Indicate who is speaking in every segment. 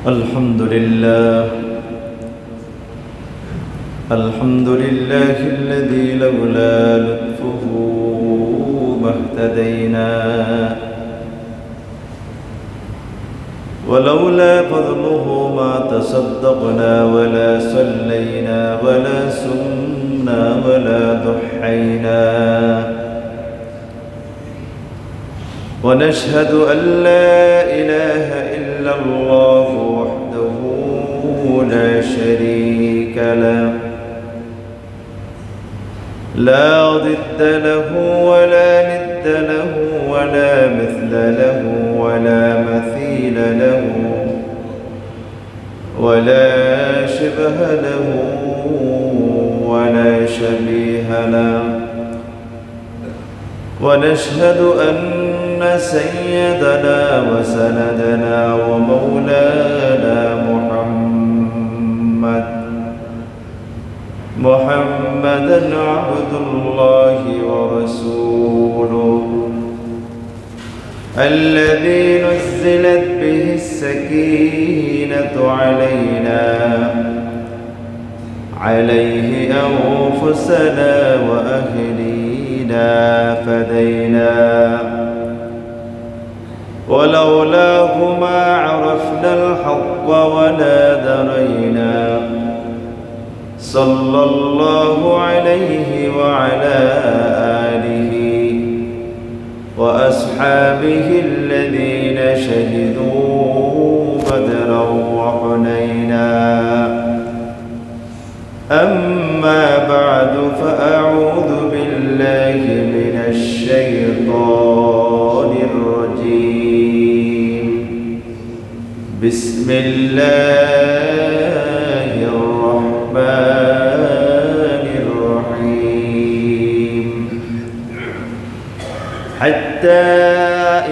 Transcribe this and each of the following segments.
Speaker 1: الحمد لله الذي لولا لطفه ما اهتدينا ولولا فضله ما تصدقنا ولا صلينا ولا صمنا ولا ضحينا ونشهد أن لا إله إلا الله وحده لا شريك له لا ضد له ولا ند له ولا مثل له ولا مثيل له ولا شبه له ولا شبيه له ونشهد أن سيدنا وسندنا ومولانا محمدا عبد الله ورسوله الذي نزلت به السكينة عليه أنفسنا وأهلينا فدينا ولولاه ما عرفنا الحق ولا درينا صلى الله عليه وعلى آله وأصحابه الذين شهدوا بدرا وحنينا أما بعد فأعوذ بالله من الشيطان الرجيم بسم الله الرحمن الرحيم حتى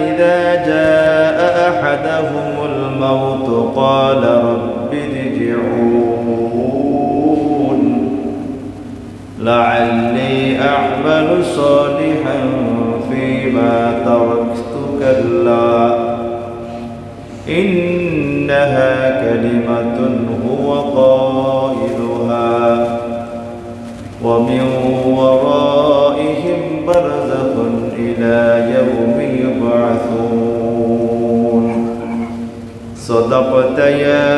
Speaker 1: إذا جاء أحدهم الموت قال رب ارجعون لعلي أعمل صالحا فيما تركت كلا إنها كلمة هو قائلها ومن ورائهم برزخ إلى يوم يبعثون صدقت يا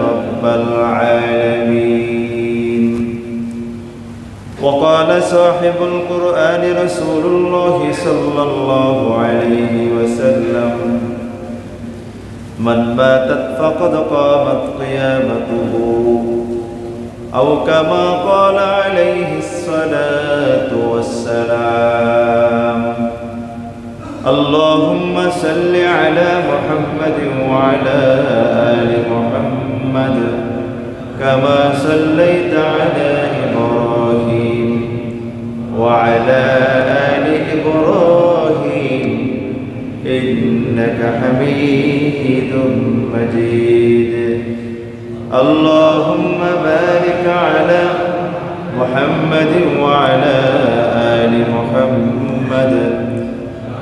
Speaker 1: رب العالمين. وقال صاحب القرآن رسول الله صلى الله عليه وسلم من ماتت فقد قامت قيامته أو كما قال عليه الصلاة والسلام. اللهم صل على محمد وعلى آل محمد كما صليت على إبراهيم وعلى آل إبراهيم إنك حميد مجيد. اللهم بارك على محمد وعلى آل محمد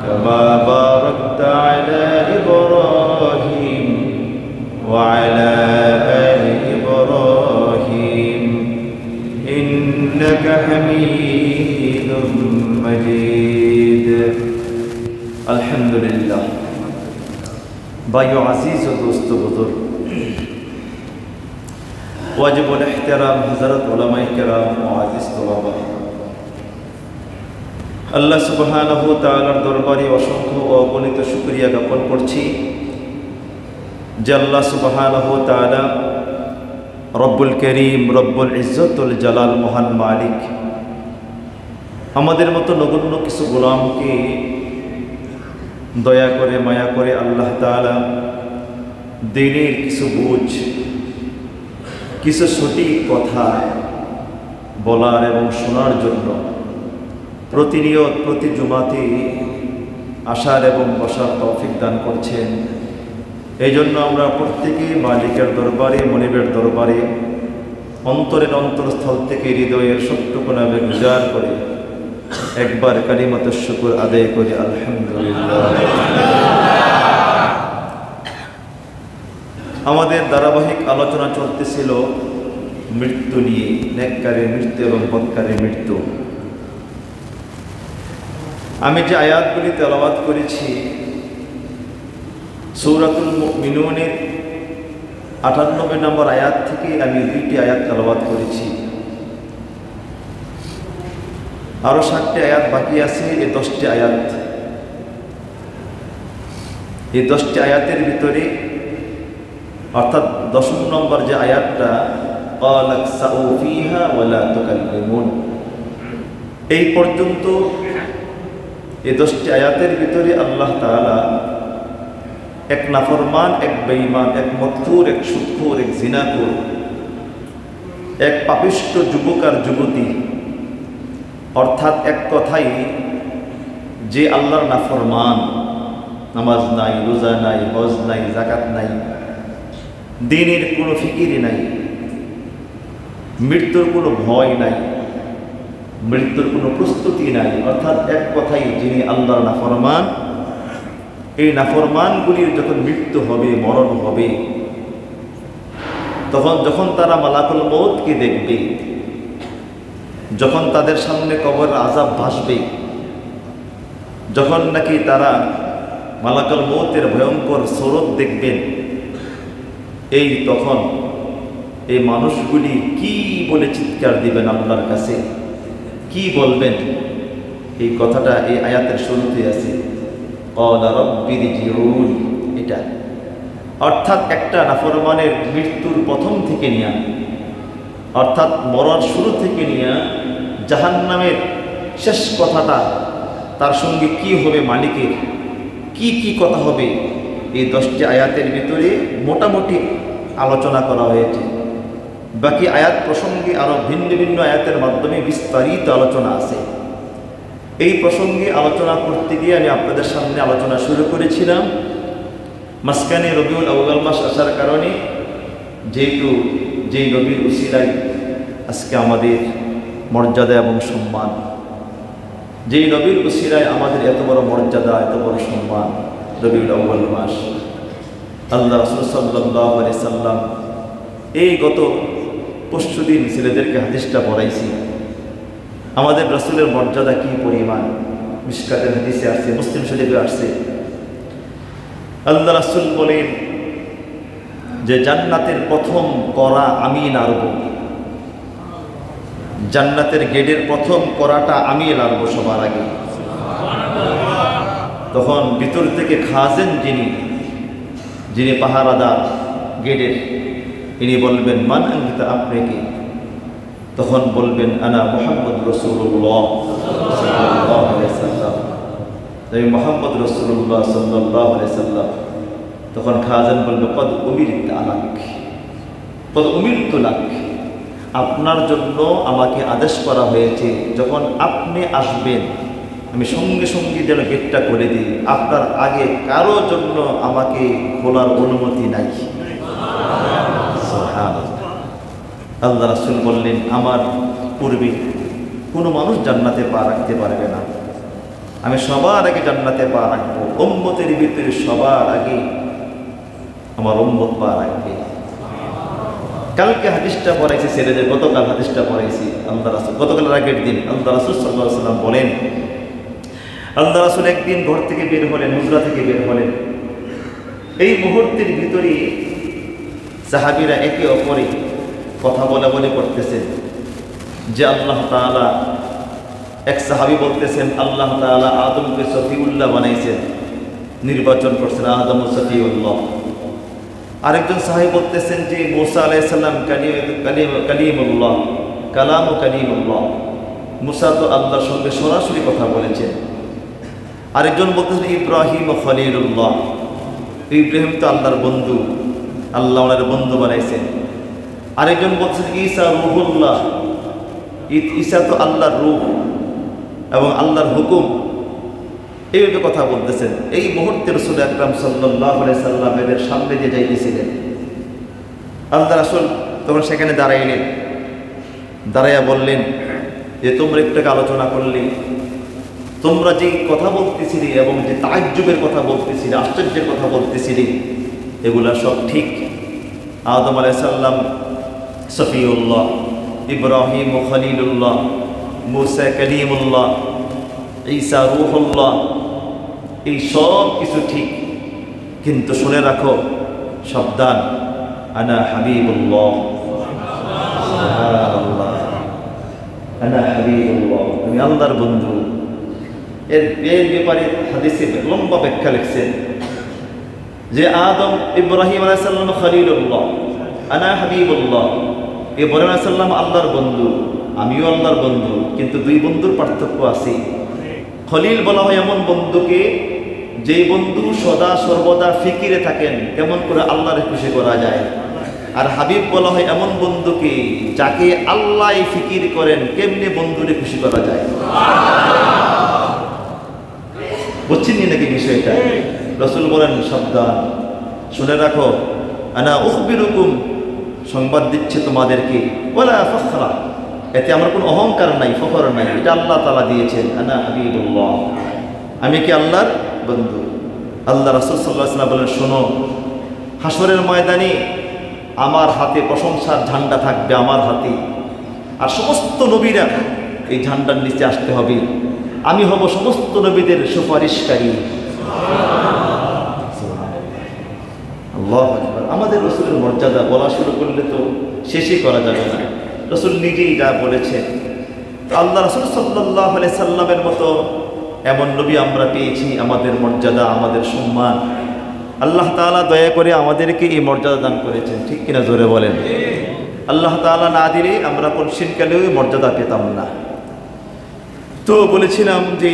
Speaker 1: كما باركت على إبراهيم وعلى آل إبراهيم إنك حميد مجيد. अल्हम्दुलिल्लाह। भाइयों अज़ीज़ और दोस्तों बुजुर्ग, वाजिबुल एहतराम हज़रत उलमाए किराम मुआज़्ज़िज़ तलबा, আল্লাহ সুবহানাহু ওয়া তাআলার দরবারে অসংখ্য অগণিত শুকরিয়া জ্ঞাপন করছি যে আল্লাহ সুবহানাহু ওয়া তাআলা রব্বুল করিম, রব্বুল ইজ্জতুল জালাল, মহান মালিক আমাদের মতো নগণ্য কিছু গোলামকে দয়া করে মায়া করে আল্লাহ তাআলা দিনের কিছু বুঝ, কিছু সঠিক কথা বলার এবং শোনার জন্য প্রতিনিয়ত প্রতি জুমাতে আসার এবং বসার তৌফিক দান করছেন। এই জন্য আমরা প্রত্যেকে মালিকের দরবারে, মনিবের দরবারে অন্তরের অন্তরস্থল থেকে হৃদয়ের সত্যটুকু নামে গুজার করে একবার কালিমাতুশ শুকর আদায় করি আলহামদুলিল্লাহ। আমাদের ধারাবাহিক আলোচনা চলতেছিল মৃত্যু নিয়ে, নেককারের মৃত্যু এবং বদকারের মৃত্যু। আমি যে আয়াতগুলি তেলাওয়াত করেছি সূরাতুল মুমিনুনের 98 নম্বর আয়াত থেকে আমি 2টি আয়াত তেলাওয়াত করেছি। আরো 7টি আয়াত বাকি আছে। এই 10টি আয়াত, এই 10টি আয়াতের ভিতরে অর্থাৎ 10 নম্বর যে আয়াতটা ক্বালা কসাউ ফিহা ওয়ালা তুকাল্লিমুন, এই পর্যন্ত এই 10টি আয়াতের ভিতরে আল্লাহ তাআলা এক নাফরমান, এক বেঈমান, এক মদখুর, এক সুদখোর, এক জিনাখোর, এক পাপিষ্ঠ যুবক আর যুবতী, অর্থাৎ এক কথাই যে আল্লাহর নাফরমান, নামাজ নাই, রোজা নাই, হজ নাই, যাকাত নাই, দ্বীনের কোনো ফিকিরি নাই, মৃত্যুর কোনো ভয় নাই, মৃত্যুর কোনো প্রস্তুতি নাই, অর্থাৎ এক কথাই যিনি আল্লাহর নাফরমান, এই নাফরমানগুলির যখন মৃত্যু হবে, মরণ হবে, যখন তারা মালাকুল মউতকে দেখবে, যখন তাদের সামনে কবর আযাব ভাসবে, যখন নাকি তারা মালাকুল মউতের ভয়ঙ্কর স্বরূপ দেখবেন, এই তখন এই মানুষগুলি কি বলে চিৎকার দিবেন আল্লাহর কাছে, কি বলবেন? এই কথাটা এই আয়াতের শুরুতে আছে, ক্বালা রাব্বিরজিউন। এটা অর্থাৎ একটা নাফরমানের মৃত্যুর প্রথম থেকে নিয়ে, অর্থাৎ মরার শুরু থেকে নিয়ে জাহান্নামের শেষ কথাটা, তার সঙ্গে কি হবে, মালিকের কি কি কথা হবে, এই 10টি আয়াতের ভিতরে মোটামুটি আলোচনা করা হয়েছে। বাকি আয়াত প্রসঙ্গে আরও ভিন্ন ভিন্ন আয়াতের মাধ্যমে বিস্তারিত আলোচনা আছে। এই প্রসঙ্গে আলোচনা করতে গিয়ে আমি আপনাদের সামনে আলোচনা শুরু করেছিলাম মাঝখানে রবিউল আউয়াল মাস আসার কারণে, যেহেতু যেই নবীর উসিলায় আজকে আমাদের মর্যাদা এবং সম্মান, যেই নবীর উসিলায় আমাদের এত বড় মর্যাদা, এত বড় সম্মান, রবিউল আউয়াল মাস, আল্লাহ রাসূল সাল্লাল্লাহু আলাইহি সাল্লাম এই গত পরশুদিন ছেলেদেরকে হাদিসটা পড়াইছি। আমাদের রাসূলের মর্যাদা কি পরিমাণ, মিশকাতের হাদিসে আসছে, মুসলিম শরীফে আসছে। আল্লাহ রাসূল বলেন যে জান্নাতের প্রথম করা আমি নাড়ব, জান্নাতের গেটের প্রথম করাটা আমি নাড়ব সবার আগে। তখন ভিতর থেকে খাজেন যিনি পাহারাদার গেটের, ইনি বলবেন মান আনতা, আপনি কি? তখন বলবেন আনা মুহাম্মদ রাসূলুল্লাহ সাল্লাল্লাহু আলাইহি সাল্লাম, নবী মুহাম্মদ রাসূলুল্লাহ সাল্লাল্লাহু আলাইহি সাল্লাম। তখন খাজান বলবে কদ উমিরতু আলাক, কদ উমিরতু লাক, আপনার জন্য আমাকে আদেশ করা হয়েছে, যখন আপনি আসবেন আমি সঙ্গে সঙ্গে যেন গেটটা করে দিই, আপনার আগে কারো জন্য আমাকে খোলার অনুমতি নাই। আল্লাহ রাসূল বললেন আমার পূর্বে কোনো মানুষ জান্নাতে পা রাখতে পারবে না, আমি সবার আগে জান্নাতে পা রাখবো, উম্মতের ভিতরে সবার আগে আমার উম্মত পা রাখবে। কালকে হাদিসটা পড়াইছি ছেলেদের, গতকাল হাদিসটা পড়াইছি আল্লাহ রাসূল, গতকাল আগের দিন আল্লাহ রাসূল সাল্লাল্লাহু আলাইহি ওয়াসাল্লাম বলেন, আল্লাহ রাসূল একদিন ঘর থেকে বের হলেন, হুজরা থেকে বের হলেন, এই মুহূর্তের ভিতরে সাহাবীরা একে অপরে কথা বলা বলে করতেছেন যে আল্লাহ তাআলা, এক সাহাবী বলতেছেন আল্লাহ তাআলা আদমকে সফিউল্লাহ বানাইছেন, নির্বাচন করছেন, আদম সফিউল্লাহ। আরেকজন সাহাবী বলতেছেন যে মুসা আলাইহিস সালাম কালিমুল্লাহ, কালাম ও কালিমুল্লাহ, মুসা তো আল্লাহর সঙ্গে সরাসরি কথা বলেছেন। আরেকজন বলতেছেন ইব্রাহিম ও খলিলুল্লাহ, ইব্রাহিম তো আল্লাহর বন্ধু, আল্লাহ ওনার বন্ধু বানাইছেন। আরেকজন বলছেন ঈসা রূহুল্লাহ, ঈসা তো আল্লাহর রূহ এবং আল্লাহর হুকুম, এইভাবে কথা বলতেছেন। এই মুহূর্তে রাসূল আকরাম সাল্লাল্লাহু আলাইহি সাল্লাম এদের সামনে দিয়ে যাইতেছিলেন। আল্লাহ রাসূল তখন সেখানে দাঁড়াইলেন, দাঁড়াইয়া বললেন যে তোমরা একটু আলোচনা করলে, তোমরা যে কথা বলতেছিলে এবং যে তাজ্জুবের কথা বলতেছিলে, আশ্চর্যের কথা বলতেছিলে, এগুলা সব ঠিক, আদম আলাইহিস সালাম সফিউল্লাহ, ইব্রাহিম খলিলুল্লাহ, মুসা কালিমুল্লাহ, ঈসা রূহুল্লাহ, এই সব কিছু ঠিক, কিন্তু শুনে রাখো, সাবধান, আনা হাবিবুল্লাহ, সুবহানাল্লাহ, আনা হাবিবুল্লাহ, আমি আল্লাহর বন্ধু। এর ব্যাপারে হাদিসে লম্বা ব্যাখ্যা লিখছেন যে আদম ইব্রাহিম আলাইহিস সালাম খলিলুল্লাহ, আনা হাবিবুল্লাহ, ইব্রাহিম আলাইহিস সালাম আল্লাহর বন্ধু, আমিও আল্লাহর বন্ধু, কিন্তু দুই বন্ধুর পার্থক্য আছে। খলিল বলা হয় এমন বন্ধুকে যেই বন্ধু সদা সর্বদা ফিকিরে থাকেন কেমন করে আল্লাহর খুশি করা যায়। আর হাবিব বলা হয় এমন বন্ধুকে যাকে আল্লাহ ফিকির করেন কেমনে বন্ধুরে খুশি করা যায়। বুঝছেন নাকি বিষয়টা? রাসূল বলেন, সাবধান, শুনে রাখো, আনা উখবিরুকুম, সংবাদ দিচ্ছে তোমাদেরকে, ওয়ালা ফখরা, এতে আমার কোনো অহংকার নাই, ফখর নাই, এটা আল্লাহ তাআলা দিয়েছেন। আনা হাবিবুল্লাহ, আমি কি আল্লাহর বন্ধু। আল্লাহ রাসূল সাল্লাল্লাহু আলাইহি ওয়াসাল্লাম বলেন, শোনো, হাসরের ময়দানে আমার হাতে প্রশংসার ঝান্ডা থাকবে, আমার হাতে, আর সমস্ত নবীরা এই ঝান্ডার নিচে আসতে হবে, আমি হব সমস্ত নবীদের সুপারিশকারী। আল্লাহু আকবার। আমাদের রাসূলের মর্যাদা বলা শুরু করলে তো শেষই করা যাবে না। রাসূল নিজেই যা বলেছেন, আল্লাহ রাসূল সাল্লাল্লাহু আলাইহি সাল্লামের মতো এমন নবী আমরা পেয়েছি, আমাদের মর্যাদা, আমাদের সম্মান, আল্লাহ তাআলা দয়া করে আমাদেরকে এই মর্যাদা দান করেছেন। ঠিক কিনা জোরে বলেন? আল্লাহ তাআলা না দিলে আমরা কোনদিনকালেও মর্যাদা পেতাম না। তো বলেছিলাম যে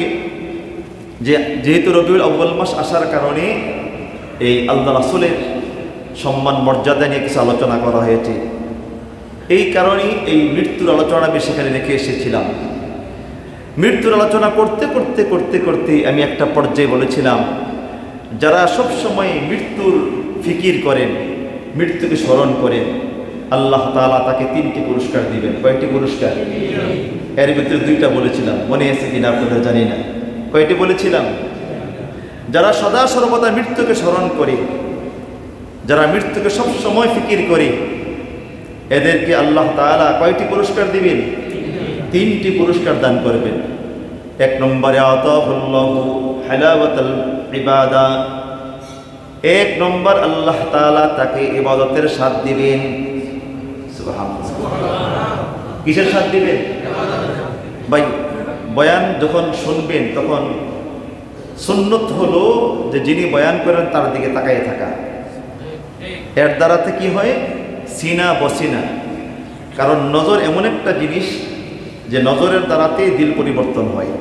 Speaker 1: যেহেতু রবিউল আউয়াল মাস আসার কারণে এই আল্লাহ রাসূলের সম্মান মর্যাদা নিয়ে কিছু আলোচনা করা হয়েছে। এই কারণেই এই মৃত্যুর আলোচনা আমি সেখানে রেখে এসেছিলাম। মৃত্যুর আলোচনা করতে করতে করতে করতে আমি একটা পর্যায়ে বলেছিলাম, যারা সব সময় মৃত্যুর ফিকির করেন, মৃত্যুকে স্মরণ করেন, আল্লাহ তাআলা তাকে 3টি পুরস্কার দিবেন। কয়টি পুরস্কার? এর ভিতরে 2টা বলেছিলাম, মনে আছে কিনা আপনাদের জানি না। কয়টি বলেছিলাম? যারা সদা সর্বদা মৃত্যুকে স্মরণ করে, যারা মৃত্যুকে সব সময় ফিকির করে, এদেরকে আল্লাহ তাআলা কয়টি পুরস্কার দিবেন? 3টি পুরস্কার দান করবেন। 1 নম্বরে আতাহুল্লাহু হালাওয়াতাল ইবাদা, 1 নম্বর আল্লাহ তাআলা তাকে ইবাদতের স্বাদ দিবেন। সুবহানাল্লাহ। কিসের স্বাদ দিবেন? ভাই, বয়ান যখন শুনবেন তখন সুন্নত হলো যে যিনি বয়ান করেন তার দিকে তাকিয়ে থাকা। এর দ্বারাতে কি হয়? সিনা বসিনা। কারণ নজর এমন একটা জিনিস যে নজরের দ্বারাতে দিল পরিবর্তন হয়।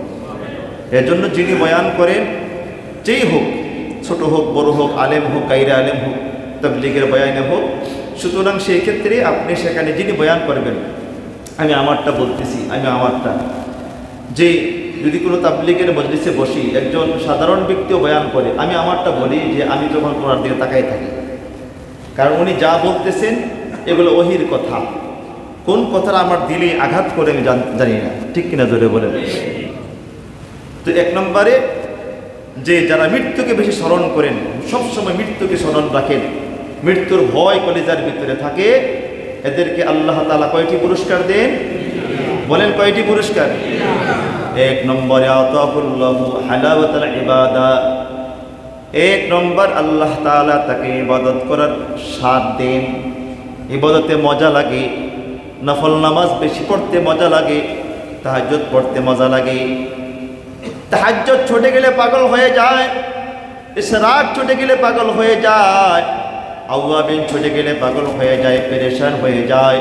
Speaker 1: এর জন্য যিনি বয়ান করেন, যেই হোক, ছোট হোক, বড় হোক, আলেম হোক, গায়রে আলেম হোক, তাবলীগের বয়ানে হোক, সুতরাং সেই ক্ষেত্রে আপনি সেখানে যিনি বয়ান করবেন, আমি আমারটা বলতেছি, আমি আমারটা, যে যদি কোনো তাবলীগের মজলিসে বসি, একজন সাধারণ ব্যক্তিও বয়ান করে, আমি আমারটা বলি যে আমি যখন ওনার দিকে তাকাই থাকি, কারণ উনি যা বলতেছেন এগুলো ওহির কথা। কোন কথাটা আমার দিলে আঘাত করে আমি জানি না। ঠিক কিনা জোরে বলেন? তো 1 নম্বরে যে যারা মৃত্যুকে বেশি স্মরণ করেন, সবসময় মৃত্যুকে স্মরণ রাখেন, মৃত্যুর ভয় কলিজার ভিতরে থাকে, এদেরকে আল্লাহ তাআলা কয়টি পুরস্কার দেন? বলেন কয়টি পুরস্কার? 1 নম্বরে আতাহুল্লাহু হালাওয়াতাল ইবাদা, 1 নম্বর আল্লাহ তাআলা তাকে ইবাদত করার স্বাদ দেন। ইবাদতে মজা লাগে, নফল নামাজ বেশি পড়তে মজা লাগে, তাহাজ্জুদ পড়তে মজা লাগে। তাহাজ্জুদ ছুটে গেলে পাগল হয়ে যায়, ইশরাক ছুটে গেলে পাগল হয়ে যায়, আওয়াবিন ছুটে গেলে পাগল হয়ে যায়, পেরেশান হয়ে যায়,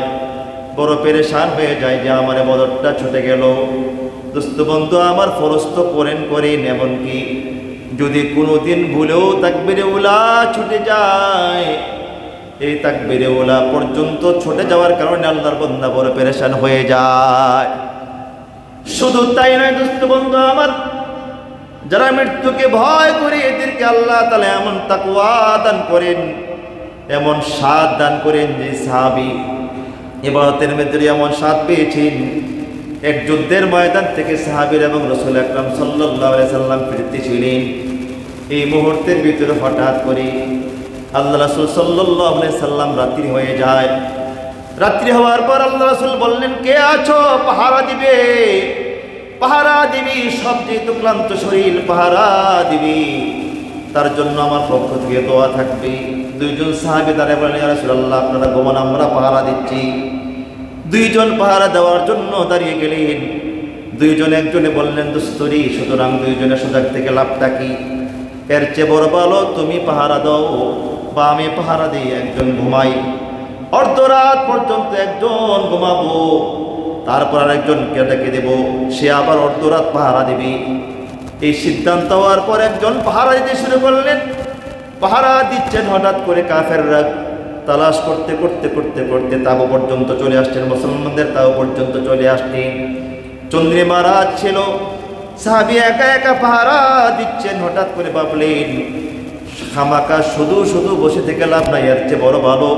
Speaker 1: বড় পেরেশান হয়ে যায় যে আমার ইবাদতটা ছুটে গেল। দোস্ত বন্ধু আমার, ফরজ তো করেন, এমনকি যদি কোনোদিন ভুলেও তাকবীরে উলা ছুটে যায়, এই তাকবীরে উলা পর্যন্ত ছুটে যাওয়ার কারণে আল্লাহর বান্দা বড় পেরেশান হয়ে যায়। শুধু তাই নয় দোস্ত বন্ধু আমার, যারা মৃত্যুকে ভয় করে, এদেরকে আল্লাহ তাআলা এমন তাকওয়া দান করেন, এমন স্বাদ দান করেন যে সাহাবী ইবাদতের মধ্যে এমন স্বাদ পেয়েছেন। এক যুদ্ধের ময়দান থেকে সাহাবীর এবং রাসূল আকরাম সাল্লাল্লাহু আলাইহি সাল্লাম ফিরতেছিলেন। এই মুহূর্তের ভিতরে হঠাৎ করে আল্লাহ রাসূল সাল্লাল্লাহু আলাইহি সাল্লাম রাত্রি হয়ে যায়। রাত্রি হওয়ার পর আল্লাহ রাসূল বললেন, কে আছো পাহারা দিবে? পাহারা দিবি, সব যেহেতু ক্লান্ত শরীর পাহারা দিবি, তার জন্য আমার পক্ষ থেকে দোয়া থাকবে। দুইজন সাহাবী দাঁড়িয়ে বললেন, ইয়া রাসূলুল্লাহ আপনারা ঘুমান, আমরা পাহারা দিচ্ছি। দুইজন পাহারা দেওয়ার জন্য দাঁড়িয়ে গেলেন। দুইজন একজনে বললেন, দুস্তরি, সুতরাং দুইজনে সজাগ থেকে লাভটা কি? এর চেয়ে বড় ভালো তুমি পাহারা দাও বা আমি পাহারা দিই, একজন ঘুমাই, অর্ধরাত পর্যন্ত একজন ঘুমাবো, তারপর আরেকজনকে ডেকে দেব, সে আবার অর্ধরাত পাহারা দিবি। এই সিদ্ধান্ত হওয়ার পর একজন পাহারা দিতে শুরু করলেন। পাহারা দিচ্ছেন, হঠাৎ করে কাফেররা তালাশ করতে করতে করতে করতে তাবু পর্যন্ত চলে আসছেন, মুসলমানদের তাবু পর্যন্ত চলে আসছেন। চন্দ্রিমা রাত ছিল, সাহাবী একা একা পাহারা দিচ্ছেন। হঠাৎ করে ভাবলেন, খামাকা শুধু শুধু বসে থেকে লাভ নাই, এর চেয়ে বড় ভালো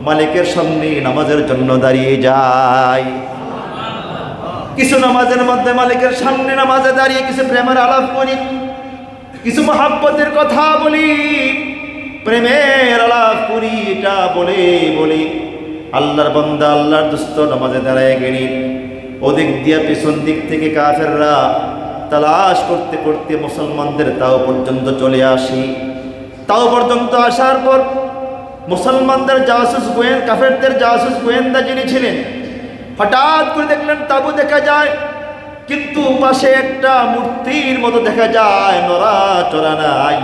Speaker 1: মালিকের সামনে নামাজের জন্য দাঁড়িয়ে যায়। কিছু নামাজের মধ্যে মালিকের সামনে নামাজে দাঁড়িয়ে কিছু প্রেমের আলাপ করি, কিছু মহাব্বতের কথা বলি, প্রেমের আলাপ করি। এটা বলে বলি আল্লাহর বান্দা, আল্লাহর দোস্ত নামাজে দাঁড়ায় গেলেন। ওদিক দিয়ে পেছন দিক থেকে কাফেররা তালাশ করতে করতে মুসলমানদের তাও পর্যন্ত চলে আসি। তাও পর্যন্ত আসার পর মুসলমানদের জাসুস গোয়েন্দা, কাফেরদের জাসুস গোয়েন্দা যিনি ছিলেন, হঠাৎ করে দেখলেন তাবু দেখা যায়, কিন্তু পাশে একটা মূর্তির মতো দেখা যায়, নড়াচড়া নাই,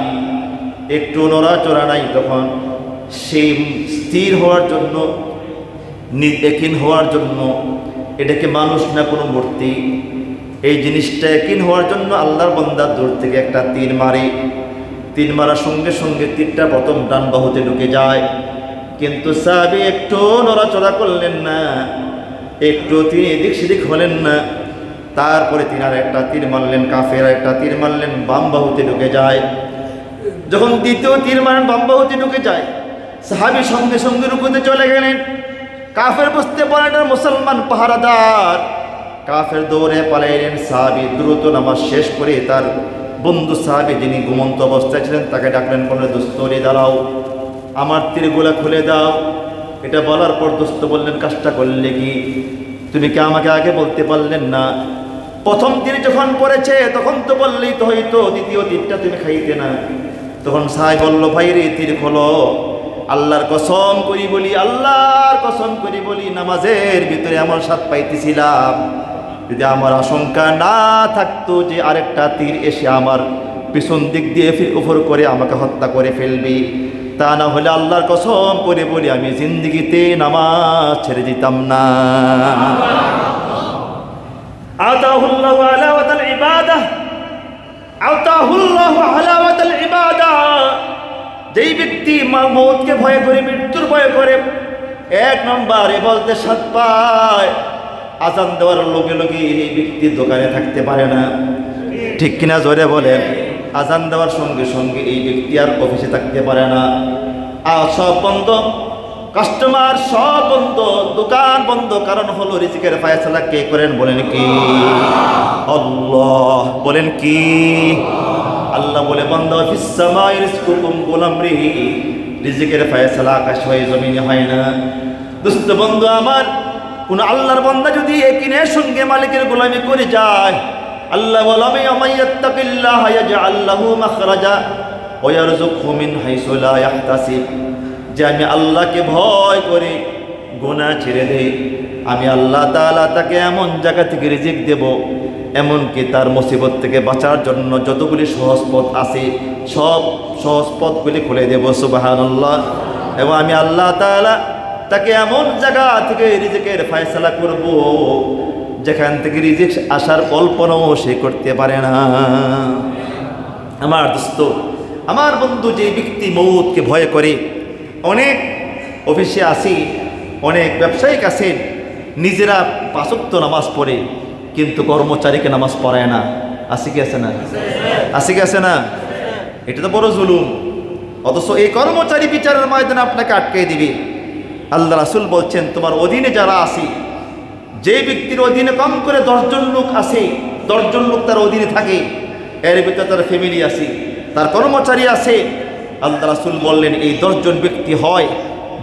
Speaker 1: একটু নড়াচড়া নাই। তখন সেই স্থির হওয়ার জন্য, একিন হওয়ার জন্য, এটা কি মানুষ না কোনো মূর্তি, এই জিনিসটা একিন হওয়ার জন্য আল্লাহর বান্দা দূর থেকে একটা তীর মারে। তীর মারার সঙ্গে সঙ্গে তীরটা প্রথম ডান বাহুতে ঢুকে যায়, কিন্তু সাহাবী একটু নড়াচড়া করলেন না, একটু তিনি এদিক সেদিক হলেন না। তারপরে তিনি আর একটা তীর মারলেন, কাফের একটা তীর মারলেন, বাম বাহুতে ঢুকে যায়। যখন দ্বিতীয় তীর মারেন, বাম বাহুতে ঢুকে যায়, সাহাবী সঙ্গে সঙ্গে রুকুতে চলে গেলেন। কাফের বুঝতে পারেন মুসলমান পাহারাদার, কাফের দৌড়ে পালাইলেন। সাহাবী দ্রুত নামাজ শেষ করে তার বন্ধু সাহাবী যিনি ঘুমন্ত অবস্থায় ছিলেন তাকে ডাকলেন, বললেন, দোস্তরে দাঁড়াও, আমার তীরগুলা খুলে দাও। এটা বলার পর দোস্ত বললেন, কাজটা করলে কি? তুমি কি আমাকে আগে বলতে পারলেন না? প্রথম তীর যখন পড়েছে তখন তো বললেই তো হইতো, দ্বিতীয় তীরটা তুমি খাইতে না। তখন সাহাবী বলল, ভাই রে তীর খোলো, আল্লাহর কসম করি বলি, আল্লাহর কসম করি বলি, নামাজের ভিতরে আমার স্বাদ পাইতেছিলাম। যদি আমার আশঙ্কা না থাকতো যে আরেকটা তীর এসে আমার পিছন দিক দিয়ে উপর করে আমাকে হত্যা করে ফেলবে, তা না হলে আল্লাহর কসম করে বলি আমি জিন্দেগিতে নামাজ ছেড়ে দিতাম না। আতাহুল্লাহু আলাওয়াতাল ইবাদাহ, আতাহুল্লাহু আলাওয়াতাল ইবাদাহ। যেই ব্যক্তি মৌতকে ভয় করে, মৃত্যুর ভয় করে, এক নম্বরে বলতে স্বাদ পায়, আজান দেওয়ার লগে লগে এই ব্যক্তি দোকানে থাকতে পারে না, ঠিক কিনা জোরে বলেন? আজান দেওয়ার সঙ্গে সঙ্গে এই ব্যক্তি আর অফিসে থাকতে পারে না, আর সব বন্ধ, কাস্টমার সব বন্ধ, দোকান বন্ধ। কারণ হলো রিজিকের ফায়সালা কে করেন বলেন কি? আল্লাহ। বলেন কি? আল্লাহ বলে, বান্দা ফিস সামাই রিজকুকুম গোলামরিহি, রিজিকের ফায়সালা আকাশ হয়ে জমিনে হয় না। দোস্ত বন্ধু আমার, কোন আল্লাহর বান্দা যদি একিনের সঙ্গে মালিকের গোলামি করে যায়, আল্লাহ বলে, মাইয়াত্তাকিল্লাহা ইয়াজআল লাহু মাখরাজা ওয়া ইয়ারযুকহু মিন হাইসু লা ইয়াহতাসিব। যে আমি আল্লাহকে ভয় করে গুনাহ ছেড়ে দেই, আমি আল্লাহ তাআলা তাকে এমন জায়গা থেকে রিজিক দেব, এমনকি তার মুসিবত থেকে বাঁচার জন্য যতগুলি সহজ পথ আছে সব সহজ পথগুলি খুলে দেব। সুবহানাল্লাহ। এবং আমি আল্লাহ তাআলা তাকে এমন জায়গা থেকে রিজিকের ফয়সালা করব যেখান থেকে রিজিক আসার কল্পনাও সে করতে পারে না। আমার দোস্ত, আমার বন্ধু, যে ব্যক্তি মৌতকে ভয় করে, অনেক অফিসে আসি, অনেক ব্যবসায়িক আছেন, নিজেরা ৫ ওয়াক্ত নামাজ পড়ে কিন্তু কর্মচারীকে নামাজ পড়ায় না। আসি কি আছে না? আসি কি আছে না? এটা তো বড় জুলুম। অথচ এই কর্মচারী বিচারের ময়দানে আপনাকে আটকে দিবে। আল্লাহ রাসূল বলছেন, তোমার অধীনে যারা আছে, যে ব্যক্তির অধীনে কম করে 10 জন লোক আছে, 10 জন লোক তার অধীনে থাকে, এর ভিতরে তার ফ্যামিলি আছে, তার কর্মচারী আছে, আল্লাহ রাসূল বললেন, এই 10 জন ব্যক্তি হয়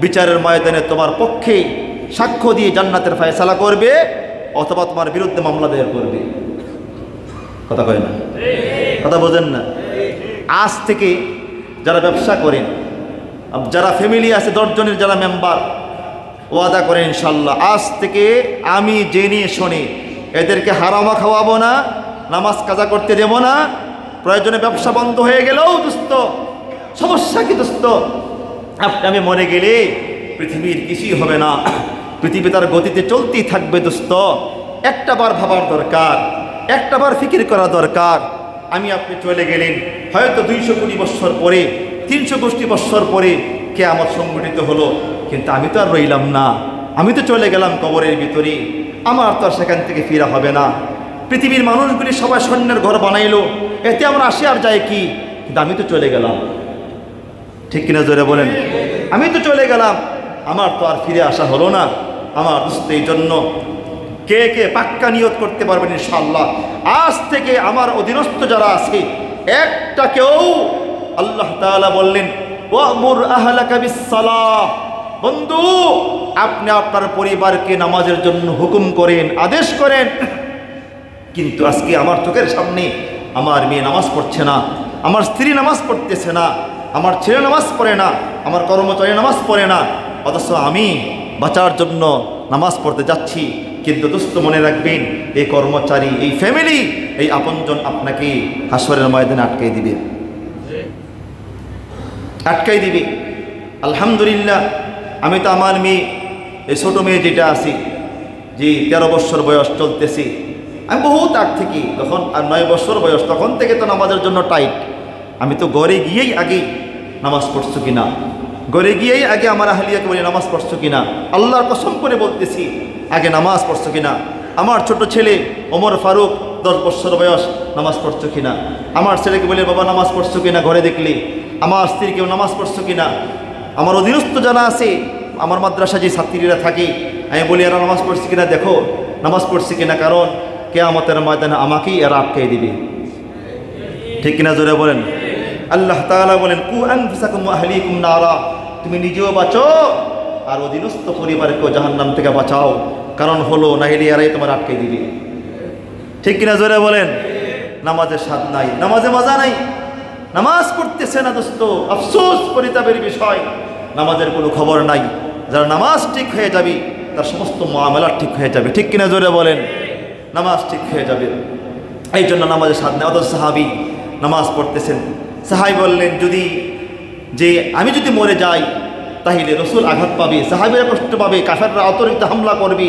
Speaker 1: বিচারের ময়দানে তোমার পক্ষে সাক্ষ্য দিয়ে জান্নাতের ফয়সালা করবে অথবা তোমার বিরুদ্ধে মামলা দায়ের করবে। কথা কয় না? কথা বোঝেন না? আজ থেকে যারা ব্যবসা করেন, যারা ফ্যামিলি আছে 10 জনের যারা মেম্বার, ওয়াদা করেন ইনশাল্লাহ আজ থেকে আমি জেনে শুনে এদেরকে হারামা খাওয়াবো না, নামাজ কাজা করতে দেব না। প্রয়োজনে ব্যবসা বন্ধ হয়ে গেলেও দোস্ত সমস্যা কি দোস্ত, আপনি আমি মরে গেলে পৃথিবীর কিছুই হবে না, পৃথিবী তার গতিতে চলতেই থাকবে দোস্ত। একটা বার ভাবার দরকার, একটা বার ফিকির করা দরকার। আমি আপনি চলে গেলেন, হয়তো 200 কোটি বৎসর পরে, 300 কোটি বৎসর পরে কিয়ামত সংঘটিত হলো, কিন্তু আমি তো আর রইলাম না, আমি তো চলে গেলাম কবরের ভিতরে, আমার তো আর সেখান থেকে ফিরা হবে না। পৃথিবীর মানুষগুলি সবাই স্বর্ণের ঘর বানাইলো, এতে আমরা আসি আর যাই কি, কিন্তু আমি তো চলে গেলাম। ঠিক কিনা জোরে বলেন? আমি তো চলে গেলাম, আমার তো আর ফিরে আসা হলো না। আমার দোস্ত এই জন্য কে কে পাক্কা নিয়ত করতে পারবেন ইনশাআল্লাহ আজ থেকে আমার অধীনস্থ যারা আছে একটাকেও, আল্লাহ তাআলা বললেন ওয়ামুর আহলাকা বিসসালাহ, বন্ধু আপনি আপনার পরিবারকে নামাজের জন্য হুকুম করেন, আদেশ করেন। কিন্তু আজকে আমার চোখের সামনে আমার মেয়ে নামাজ পড়ছে না, আমার স্ত্রী নামাজ পড়তেছে না, আমার ছেলে নামাজ পড়ে না, আমার কর্মচারী নামাজ পড়ে না, অথচ আমি বাঁচার জন্য নামাজ পড়তে যাচ্ছি। কিন্তু দোস্ত মনে রাখবেন, এই কর্মচারী, এই ফ্যামিলি, এই আপনজন আপনাকে হাসরের ময়দানে আটকাই দিবে, আটকাই দিবে। আলহামদুলিল্লাহ আমি তো আমার মেয়ে, এই ছোটো মেয়ে যেটা আছি, যে 13 বছর বয়স চলতেছি, আমি বহুত আগ থেকে, তখন আর 9 বছর বয়স, তখন থেকে তো নামাজের জন্য টাইট। আমি তো ঘরে গিয়েই আগে নামাজ পড়ছো কিনা, ঘরে গিয়েই আগে আমার আহলিয়াকে বলি নামাজ পড়ছো কিনা, আল্লাহর কসম করে বলতেছি আগে নামাজ পড়ছো কিনা। আমার ছোট ছেলে ওমর ফারুক 10 বছর বয়স, নামাজ পড়ছো কিনা। আমার ছেলেকে বলে বাবা নামাজ পড়ছো কিনা ঘরে দেখলে, আমার স্ত্রীকেও নামাজ পড়ছো কিনা। আমার অধীনস্থ যারা আছে, আমার মাদ্রাসা যে ছাত্রীরা থাকে, আমি বলি এরা নামাজ পড়ছে কিনা দেখো, নামাজ পড়ছে কিনা, কারণ কিয়ামতের ময়দানে আমাকেই এরা আটকে দিবে। ঠিক কিনা জোরে বলেন? আল্লাহ তাআলা বলেন কু আনফুসাকুম ওয়া আহলিকুম নারা, তুমি নিজেও বাঁচো আর অধীনস্থ পরিবারকেও জাহান্নাম থেকে বাঁচাও, কারণ হলো নাহিলে এরাই তোমার আটকে দিবে। ঠিক কিনা জোরে বলেন? নামাজের স্বাদ নাই, নামাজে মজা নাই, নামাজ পড়তেছে না দোস্ত, আফসোস পরিতাপের বিষয়, নামাজের কোনো খবর নাই। যারা নামাজ ঠিক হয়ে যাবে তার সমস্ত মুআমালা ঠিক হয়ে যাবে। ঠিক কিনা জোরে বলেন? নামাজ ঠিক হয়ে যাবে, এই জন্য নামাজের স্বাদ নেই। অথচ সাহাবি নামাজ পড়তেছেন, সাহাবি বললেন যদি আমি যদি মরে যাই তাহলে রসুল আঘাত পাবে, সাহাবিরা কষ্ট পাবে, কাফেররা অতিরিক্ত হামলা করবে।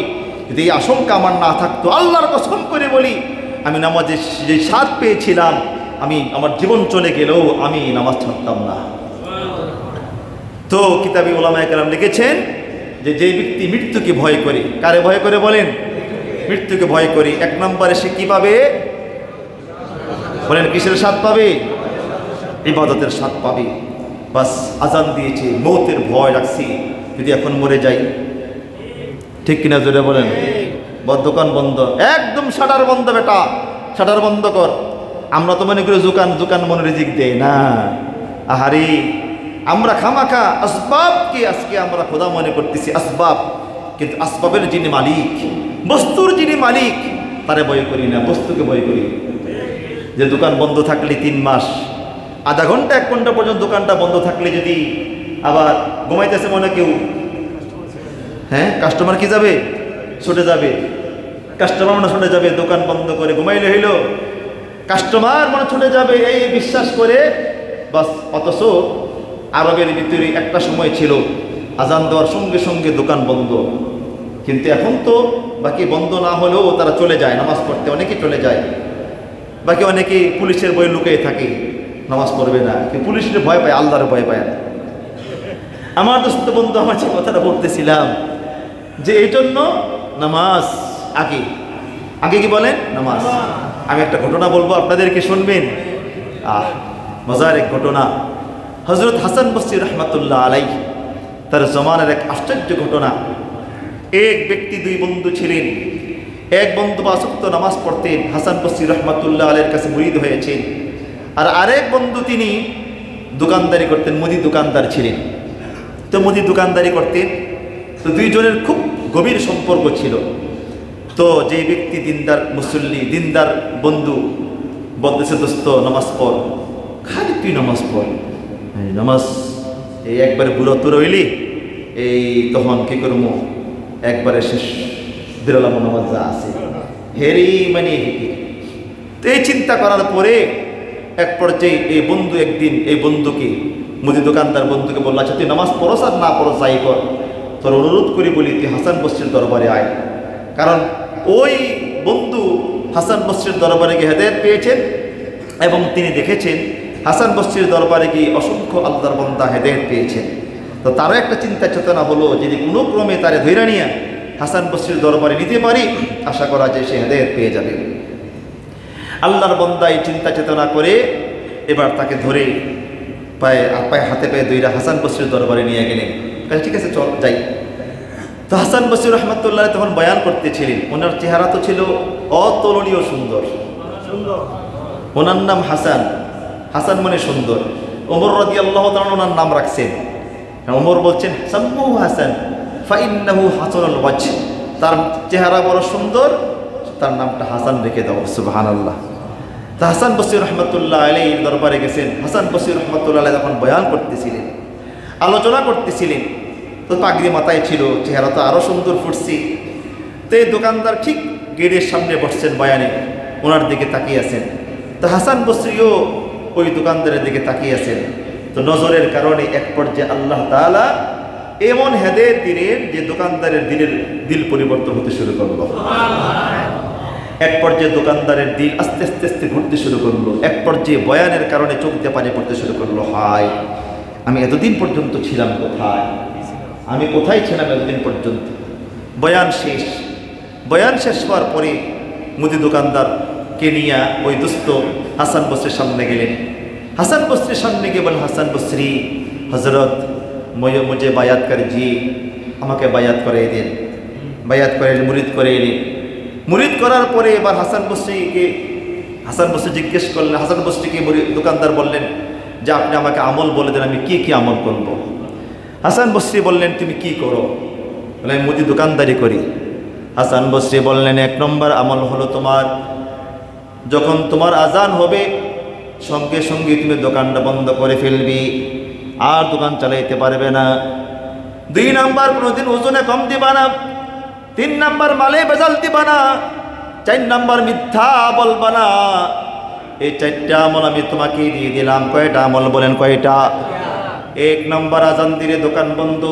Speaker 1: যদি এই আশঙ্কা আমার না থাকতো, আল্লাহর কসম করে বলি আমি নামাজের যে স্বাদ পেয়েছিলাম, আমি আমার জীবন চলে গেলেও আমি নামাজ ছাড়তাম না। তো কিতাবী উলামায়ে কেরাম লিখেছেন যে ব্যক্তি মৃত্যুকে ভয় করে, কারে ভয় করে বলেন? মৃত্যুকে ভয় করে। 1 নম্বরে সে কি পাবে বলেন? কিসের স্বাদ পাবে? ইবাদতের স্বাদ পাবে। বাস আজান দিয়েছে, মৌতের ভয় রাখছি, যদি এখন মরে যাই। ঠিক কিনা জোরে বলেন? দোকান বন্ধ, একদম শাটার বন্ধ, বেটা শাটার বন্ধ কর। আমরা তো মনে করি দোকান মনে রিজিক দেয় না। আহারে আমরা খামাখা আসবাবকে আজকে আমরা খোদা মনে করতেছি, আসবাব, কিন্তু আসবাবের যিনি মালিক, বস্তুর যিনি মালিক তারে ভয় করি না, বস্তুকে ভয় করি। যে দোকান বন্ধ থাকলে 3 মাস, আধা ঘন্টা 1 ঘন্টা পর্যন্ত দোকানটা বন্ধ থাকলে যদি আবার ঘুমাইতেছে মনে কেউ, হ্যাঁ কাস্টমার কি যাবে? ছুটে যাবে, কাস্টমার মনে ছুটে যাবে, দোকান বন্ধ করে ঘুমাইলে হইল, কাস্টমার মনে ছুটে যাবে এই বিশ্বাস করে বাস। অথচ আরবের ভিতরে একটা সময় ছিল আজান দেওয়ার সঙ্গে সঙ্গে দোকান বন্ধ, কিন্তু এখন তো বাকি বন্ধ না হলেও তারা চলে যায় নামাজ পড়তে, অনেকে চলে যায়। বাকি অনেকে পুলিশের ভয়ে লুকিয়ে থাকে, নামাজ পড়বে না, পুলিশের ভয় পায়, আল্লাহর ভয় পায় না। আমার দোস্ত বন্ধু আমার যে কথাটা বলতেছিলাম যে এই জন্য নামাজ আগে আগে কি বলেন? নামাজ। আমি একটা ঘটনা বলবো, আপনাদেরকে শুনবেন। মজার এক ঘটনা, হযরত হাসান বসরি রহমাতুল্লাহ আলাইহি তার জমানার এক আশ্চর্য ঘটনা। এক ব্যক্তি 2 বন্ধু ছিলেন। এক বন্ধু 5 ওয়াক্ত নামাজ পড়তেন, হাসান বসরি রহমাতুল্লাহ আলাইহির কাছে মুরিদ হয়েছেন। আর আরেক বন্ধু তিনি দোকানদারি করতেন, মুদি দোকানদার ছিলেন। তো মুদি দোকানদারি করতেন, তো দুইজনের খুব গভীর সম্পর্ক ছিল। তো যে ব্যক্তি দিনদার মুসল্লি, দিনদার বন্ধু বলতেছে, দোস্ত নামাজ পড়, খালি তুই নামাজ পড়, নামাজ এই একবারে বুড়ো তুর হইলি, এই তখন কি করবো, একবারে শেষ বিরলাম নামাজ যা আছে হেরি মানে। তো এই চিন্তা করার পরে এক পর্যায়ে এই বন্ধু একদিন এই বন্ধুকে, মুদি দোকানদার বন্ধুকে বললো, আচ্ছা তুই নামাজ পড়স আর না পড়স যাই কর, তোর অনুরোধ করি বলি তুই হাসান বসরির দরবারে আয়। কারণ ওই বন্ধু হাসান বসরির দরবারে গিয়ে হেদায়েত পেয়েছেন এবং তিনি দেখেছেন হাসান বসরির দরবারে গিয়ে অসংখ্য আল্লাহর বান্দা হেদায়েত পেয়েছেন। তো তারও একটা চিন্তা চেতনা হলো, যদি কোনো ক্রমে তারে ধৈর্য নিয়ে হাসান বসরির দরবারে নিতে পারি, আশা করা যায় সে হেদায়েত পেয়ে যাবে। আল্লাহর বান্দা এই চিন্তা চেতনা করে এবার তাকে ধরে পায়ে হাতে পায়ে ধইরা হাসান বসরির দরবারে নিয়ে গেলেন। ঠিক আছে চল যাই। তো হাসান বসরি রহমতুল্লাহ তখন বয়ান করতেছিলেন। ওনার চেহারা তো ছিল অতুলনীয় সুন্দর, ওনার নাম হাসান, হাসান মানে সুন্দর। ওমর রাদিয়াল্লাহু তাআলা ওনার নাম রাখছেন। ওমর বলছেন সাম্মু হাসান ফাইন্নাহু হাসানুল ওয়াজহ, তার চেহারা বড় সুন্দর, তার নামটা হাসান রেখে দাও। সুবহানাল্লাহ। তা হাসান বসরি রহমতুল্লাহ আলাইহির দরবারে গেছেন। হাসান বসরি রহমতুল্লাহ আলাইহি যখন বয়ান করতেছিলেন, আলোচনা করতেছিলেন, তো পাগড়ি মাথায় ছিল, চেহারা তো আরও সুন্দর ফুটছে। তো এই দোকানদার ঠিক গেটের সামনে বসছেন বয়ানে, ওনার দিকে তাকিয়ে আছেন। তো হাসান বসরিও ওই দোকানদারের দিকে তাকিয়ে আছেন। তো নজরের কারণে এক পর্যায়ে আল্লাহ তাআলা এমন হেদায়েত দিলেন যে দোকানদারের দিল পরিবর্তন হতে শুরু করলো। এক পর্যায়ে দোকানদারের দিল আস্তে আস্তে আস্তে ঘুরতে শুরু করলো। এক পর্যায়ে বয়ানের কারণে চোখ দিয়ে পানি পড়তে শুরু করলো। হায়, আমি এতদিন পর্যন্ত ছিলাম কোথায়, আমি কোথায় ছিলাম এতদিন পর্যন্ত। বয়ান শেষ হওয়ার পরে মুদি দোকানদারকে নিয়ে ওই দুস্থ হাসান বসরির সামনে গেলেন। হাসান বসরির সামনে গিয়ে বলেন, হাসান বসরি হজরত মুঝে বায়াত করে জি, আমাকে বায়াত করে দিন। বায়াত করে মুরিদ করে এলেন। মুরিদ করার পরে এবার হাসান বসরি জিজ্ঞেস করলেন, হাসান বসরিকে দোকানদার বললেন যে আপনি আমাকে আমল বলে দেন, আমি কি কি আমল করব। হাসান বসরি বললেন তুমি কি করো? বলে আমি মুদি দোকানদারি করি। হাসান বসরি বললেন 1 নম্বর আমল হলো তোমার যখন তোমার আজান হবে সঙ্গে সঙ্গে তুমি দোকানটা বন্ধ করে ফেলবি, আর দোকান চালাইতে পারবে না। 2 নম্বর কোনোদিন ওজনে কম দিবা না। 3 নম্বর মালে বেজাল দিবা না। 4 নম্বর মিথ্যা বলবা না। এই 4টা আমল আমি তোমাকে দিয়ে দিলাম। কয়টা আমল বলেন? কয়টা? 1 নম্বর আজান দিলে দোকান বন্ধ,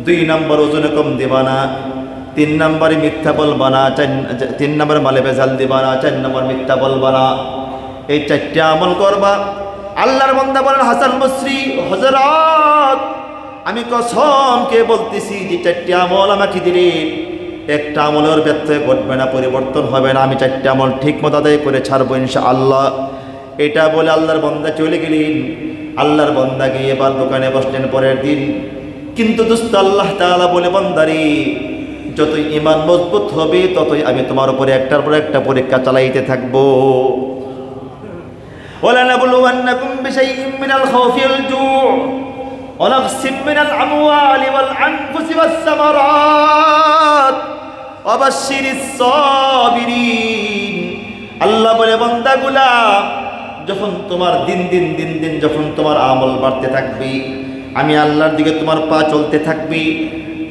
Speaker 1: 2 নম্বর ওজনে কম দিবা না, 3 নম্বরে মিথ্যা বলবা না, 3 নম্বর মালে বেজাল দিবা না, 4 নম্বর মিথ্যা বলবা না। এই 4টা আমল করবা। আল্লাহর বান্দা বলেন, হাসান বসরি হযরত আমি কসমকে বলতেছি যে 4টা আমল আমাকে দিলে একটা আমলের ব্যত্যয় ঘটবে না, পরিবর্তন হবে না। আমি 4টা আমল ঠিক মতো আদায় করে ছাড়বো ইনশাআল্লাহ। এটা বলে আল্লাহর বান্দা চলে গেলেন। আল্লাহর বান্দা গিয়ে এবার দোকানে বসলেন পরের দিন। কিন্তু দোস্ত আল্লাহ তাআলা বলে, বান্দারি যতই ঈমান মজবুত হবে ততই আমি তোমার উপরে একটার পর একটা পরীক্ষা চালাইতে থাকবো। وَلَنَبْلُوَنَّكُمْ بِشَيْءٍ مِّنَ الْخَوْفِ وَالْجُوعِ وَنَقْصٍ مِّنَ الْأَمْوَالِ وَالْأَنفُسِ وَالثَّمَرَاتِ وَبَشِّرِ الصَّابِرِينَ। আল্লাহ বলে, বান্দাগুলা যখন তোমার দিন দিন যখন তোমার আমল বাড়তে থাকবে, আমি আল্লাহর দিকে তোমার পা চলতে থাকবি,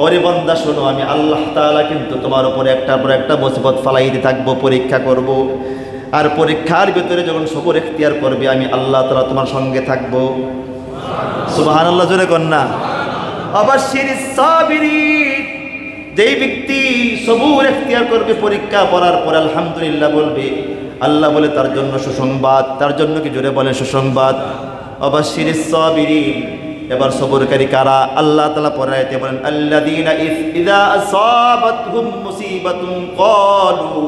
Speaker 1: ওরে বান্দা শোনো, আমি আল্লাহ তাআলা কিন্তু তোমার উপরে একটার পর একটা মুসিবত ফালাইতে থাকবো, পরীক্ষা করব। আর পরীক্ষার ভিতরে যখন সবর এখতিয়ার করবে আমি আল্লাহ তাআলা তোমার সঙ্গে থাকবো। সুবহানাল্লাহ, জোরে কন্যা। অবাশশিরিস সাবিরিন, যেই ব্যক্তি সবর এখতিয়ার করবে পরীক্ষা পড়ার পর আলহামদুলিল্লাহ বলবে, আল্লাহ বলে তার জন্য সুসংবাদ। তার জন্য কি? জোরে বলেন সুসংবাদ। অবাশশিরিস সাবিরিন। এবার সবরকারী কারা? আল্লাহ তাআলা পরের আয়াতে বলেন, আল্লাযীনা ইযা আসাবাতহুম মুসিবাতুন ক্বালু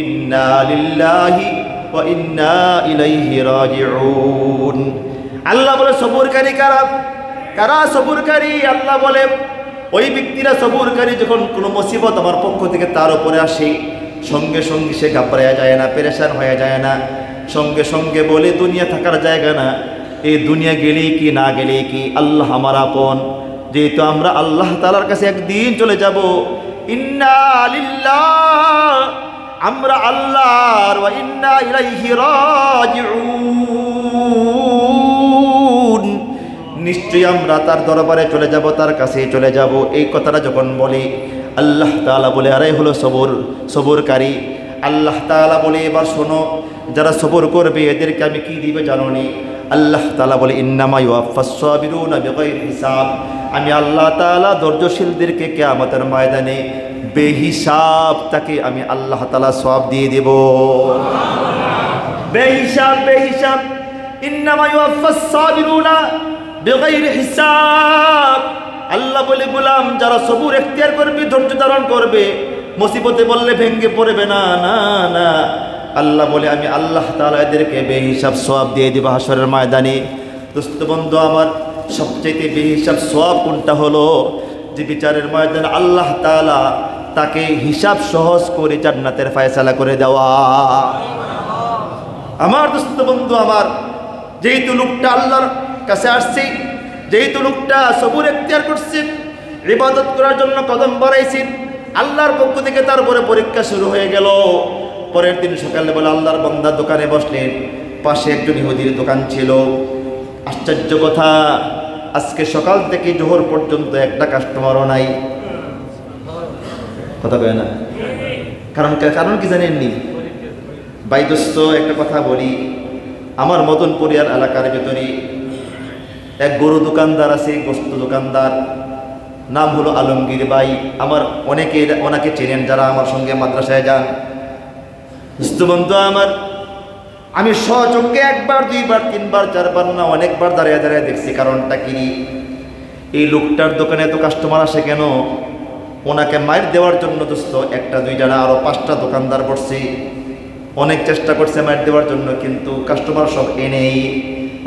Speaker 1: ইন্না লিল্লাহি ওয়া ইন্না ইলাইহি রাজিউন। আল্লাহ বলে সবরকারী কারা? কারা সবরকারী? আল্লাহ বলে ওই ব্যক্তিরা সবরকারী যখন কোনো মুসিবত আমার পক্ষ থেকে তার উপরে আসে সঙ্গে সঙ্গে সে ঘাবড়ায়া যায় না, পেরেশান হয়ে যায় না, সঙ্গে সঙ্গে বলে দুনিয়া থাকার জায়গা না, এই দুনিয়া গেলেই কি না গেলেই কি আল্লাহ আমার আপন। যেহেতু আমরা আল্লাহ তাআলার কাছে একদিন চলে যাব, ইন্না লিল্লাহ, আমরা আল্লাহর, ওয়া ইন্না ইলাইহি রাজিউন, নিশ্চয়ই আমরা তার দরবারে চলে যাব, তার কাছে চলে যাব। এই কথাটা যখন বলি আল্লাহ তাআলা বলে, আরে হলো সবরকারী। আল্লাহ তাআলা বলে, এবার শোনো, যারা সবর করবে এদেরকে আমি কি দিবে জানো নি? আল্লাহ তাআলা বলে, ইন্নামা ইউওয়াফাস সাবিরুনা বিগাইরি হিসাব, আমি আল্লাহ তাআলা ধৈর্যশীলদেরকে কিয়ামতের ময়দানে বেহিসাব তাকে আমি আল্লাহ তাআলা সওয়াব দিয়ে দেব। বেহিসাব। ইন্নামা ইউওয়াফাস সাবিরুনা বিগাইরি হিসাব। আল্লাহ বলে, গোলাম যারা সবুর এখতিয়ার করবে, ধৈর্য ধারণ করবে, মুসিবতে বললে ভেঙ্গে পড়বে না, না না, আল্লাহ বলে আমি আল্লাহ তাআলা এদেরকে বেহিসাব সওয়াব দিয়ে দিব হাশরের ময়দানে। দোস্ত বন্ধু আমার, সবচেয়ে বেহিসাব সওয়াব কোনটা হলো? যে বিচারের ময়দানে আল্লাহ তাআলা তাকে হিসাব সহজ করে জান্নাতের ফয়সালা করে দেওয়া। আমার দোস্ত বন্ধু আমার, যেহেতু লোকটা আল্লাহর কাছে আসছে, যেহেতু লোকটা সবুর এখতিয়ার করছে, ইবাদত করার জন্য কদম বাড়াইছে, আল্লাহর পক্ষ থেকে তারপরে পরীক্ষা শুরু হয়ে গেল। পরের দিন সকালে বলে আল্লাহর বান্দা দোকানে বসলেন, পাশে একজন ইহুদির দোকান ছিল। আশ্চর্য কথা, আজকে সকাল থেকে জোহর পর্যন্ত একটা কাস্টমারও নাই। কথা কয় না? কারণ কি জানেননি ভাই দোস্ত? একটা কথা বলি, আমার মদনপুরিয়ার এলাকার ভেতরে এক গরু দোকানদার আছে, গোস্ত দোকানদার, নাম হলো আলমগীর ভাই। আমার অনেকে ওনাকে চেনেন যারা আমার সঙ্গে মাদ্রাসায় যান। দোস্ত বন্ধু আমার, আমি সচক্ষে একবার, দুইবার, তিনবার, চারবার না, অনেকবার দাঁড়িয়ে দাঁড়িয়ে দেখছি। কারণটা কি? এই লোকটার দোকানে এত কাস্টমার আসে কেন? ওনাকে মাইর দেওয়ার জন্য দোস্ত একটা দুইটা না, আরো 5টা দোকানদার বসছে, অনেক চেষ্টা করছে মাইর দেওয়ার জন্য, কিন্তু কাস্টমার সব এনেই,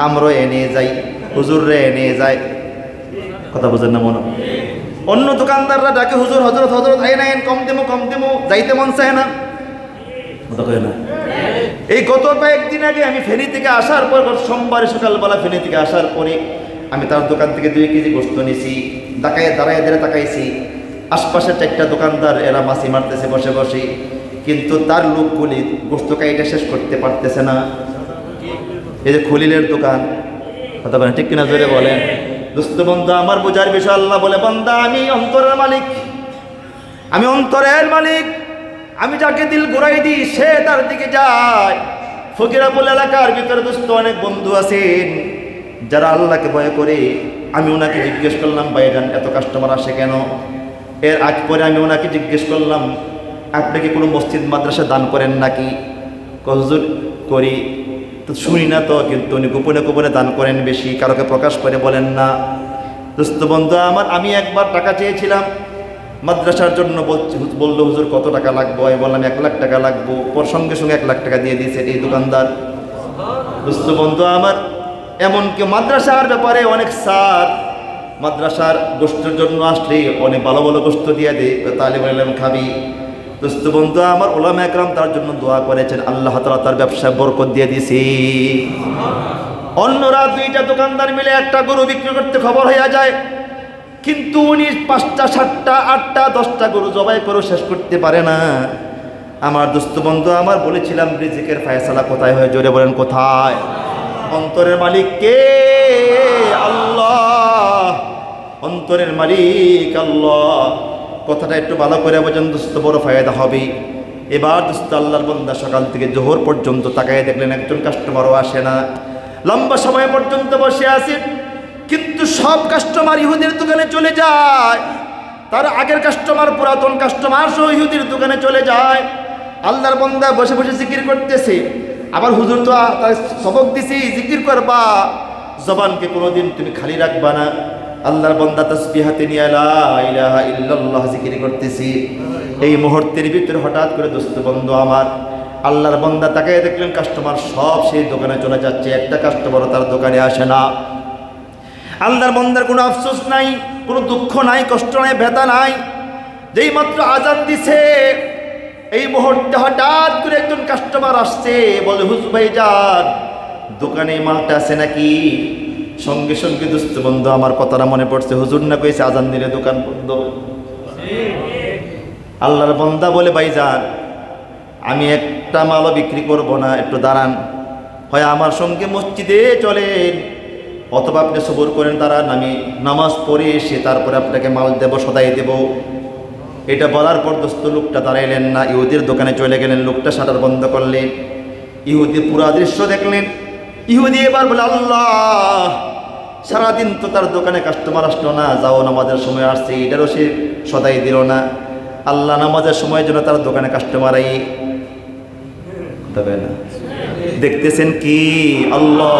Speaker 1: আমরাও এনে যাই, হুজুররে এনে যায়। কথা বুঝেন না মনে? অন্য দোকানদাররা ডাকে, হুজুর, হজরত, আইন কম দেবো, যাইতে মন চায় না। কথা কয় না? এই গত কয়েকদিন আগে আমি ফেনী থেকে আসার পর, সোমবারে সকালবেলা ফেনী থেকে আসার পরে আমি তার দোকান থেকে 2 কেজি গোস্ত নিয়েছি। দাঁড়ায় তাকাইছি, আশপাশের 4টা দোকানদার এরা মাছি মারতেছে বসে বসে, কিন্তু তার লোকগুলি গোস্ত কাইটা শেষ করতে পারতেছে না। এই যে খলিলের দোকান, কথা বলেন ঠিক কিনা? জোরে বলেন। দোস্ত বন্ধু আমার, বোঝার বিষয়। আল্লাহ বলে, বান্দা আমি অন্তরের মালিক, আমি অন্তরের মালিক, আমি যাকে দিল ঘুরাই দিই সে তার দিকে যায়। ফকিরাপুর এলাকার ভিতরে দোস্ত অনেক বন্ধু আছেন যারা আল্লাহকে ভয় করে। আমি ওনাকে জিজ্ঞেস করলাম, ভাইজান এত কাস্টমার আসে কেন? এর আগ পরে আমি ওনাকে জিজ্ঞেস করলাম, আপনি কি কোনো মসজিদ মাদ্রাসা দান করেন নাকি? হুজুর করি। তো শুনি না তো, কিন্তু উনি গোপনে গোপনে দান করেন বেশি, কারোকে প্রকাশ করে বলেন না। দোস্ত বন্ধু আমার, আমি একবার টাকা চেয়েছিলাম মাদ্রাসার জন্য, বললো হুজুর কত টাকা লাগবে? আমি বললাম 1 লাখ টাকা লাগবো। পর সঙ্গে 1 লাখ টাকা দিয়ে দিয়েছে এই দোকানদার। দোস্ত বন্ধু আমার, এমনকি মাদ্রাসার ব্যাপারে অনেক স্যার মাদ্রাসার গোষ্ঠীর জন্য আসলে অনেক ভালো ভালো গোষ্ঠ দিয়ে দেয়, তালিম ইলম খাবি। দোস্ত বন্ধু আমার, উলামা একরাম তার জন্য দোয়া করেছেন, আল্লাহ তাআলা তার ব্যবসায় বরকত দিয়ে দিয়েছে। অন্যরা 2টা দোকানদার মিলে একটা গরু বিক্রি করতে খবর হয়ে যায়, কিন্তু উনি 5টা, 7টা, 8টা, 10টা গরু জবাই করে শেষ করতে পারে না। আমার দোস্ত বন্ধু আমার, বলেছিলাম রিজিকের ফয়সালা কোথায় হয়? জোরে বলেন কোথায়? অন্তরের মালিক কে? আল্লাহ। অন্তরের মালিক আল্লাহ। কথাটা একটু ভালো করে বোঝেন দোস্ত, বড় ফায়দা হবে। এবার দোস্ত আল্লাহর বান্দা সকাল থেকে জোহর পর্যন্ত তাকায় দেখলেন একজন কাস্টমারও আসে না। লম্বা সময় পর্যন্ত বসে আছেন, কিন্তু সব কাস্টমার ইহুদির দোকানে চলে যায়। তার আগের কাস্টমার, পুরাতন কাস্টমার সহ ইহুদির দোকানে চলে যায়। আল্লাহর বান্দা বসে বসে জিকির করতেছে। আবার হুজুর তো তার সবক দিছি, জিকির করবা, জবানকে কোনোদিন তুমি খালি রাখবা না। আল্লাহর বান্দা তাসবিহ হাতে নিয়ে লা ইলাহা ইল্লাল্লাহ জিকির করতেছি। এই মুহূর্তের ভিতরে হঠাৎ করে দোস্ত বন্ধু আমার, আল্লাহর বান্দা তাকায় দেখলেন কাস্টমার সব সেই দোকানে চলে যাচ্ছে, একটা কাস্টমারও তার দোকানে আসে না। আল্লাহর বান্দার কোনো আফসোস নাই, কোনো দুঃখ নাই, কষ্ট নাই, ব্যথা নাই। যেই মাত্র আজান দিছে, এই মুহূর্তে হঠাৎ করে একজন কাস্টমার আসছে, বলে হুজুর ভাইজান দোকানে মালটা আছে নাকি? সঙ্গে সঙ্গে দুস্থ বন্ধু আমার কথাটা মনে পড়ছে, হুজুর না কইছে আজান দিলে দোকান বন্ধ। আল্লাহর বান্দা বলে, ভাইজান আমি একটা মালও বিক্রি করব না, একটু দাঁড়ান, হয় আমার সঙ্গে মসজিদে চলেন অথবা আপনি সবর করেন, দাঁড়ান, আমি নামাজ পড়ে এসে তারপরে আপনাকে মাল দেব, সদাই দেব। এটা বলার পর দোস্ত লোকটা দাঁড়াইলেন না, ইহুদির দোকানে চলে গেলেন, লোকটা শাটার বন্ধ করলেন, ইহুদি পুরা দৃশ্য দেখলেন। ইহুদি এবার বলে, আল্লাহ, সারাদিন তো তার দোকানে কাস্টমার আসলো না, যাও নামাজের সময় আসছে, এটারও সে সদাই দিল না। আল্লাহ নামাজের সময়ের জন্য তার দোকানে কাস্টমার দেবে না। দেখতেছেন কি আল্লাহ।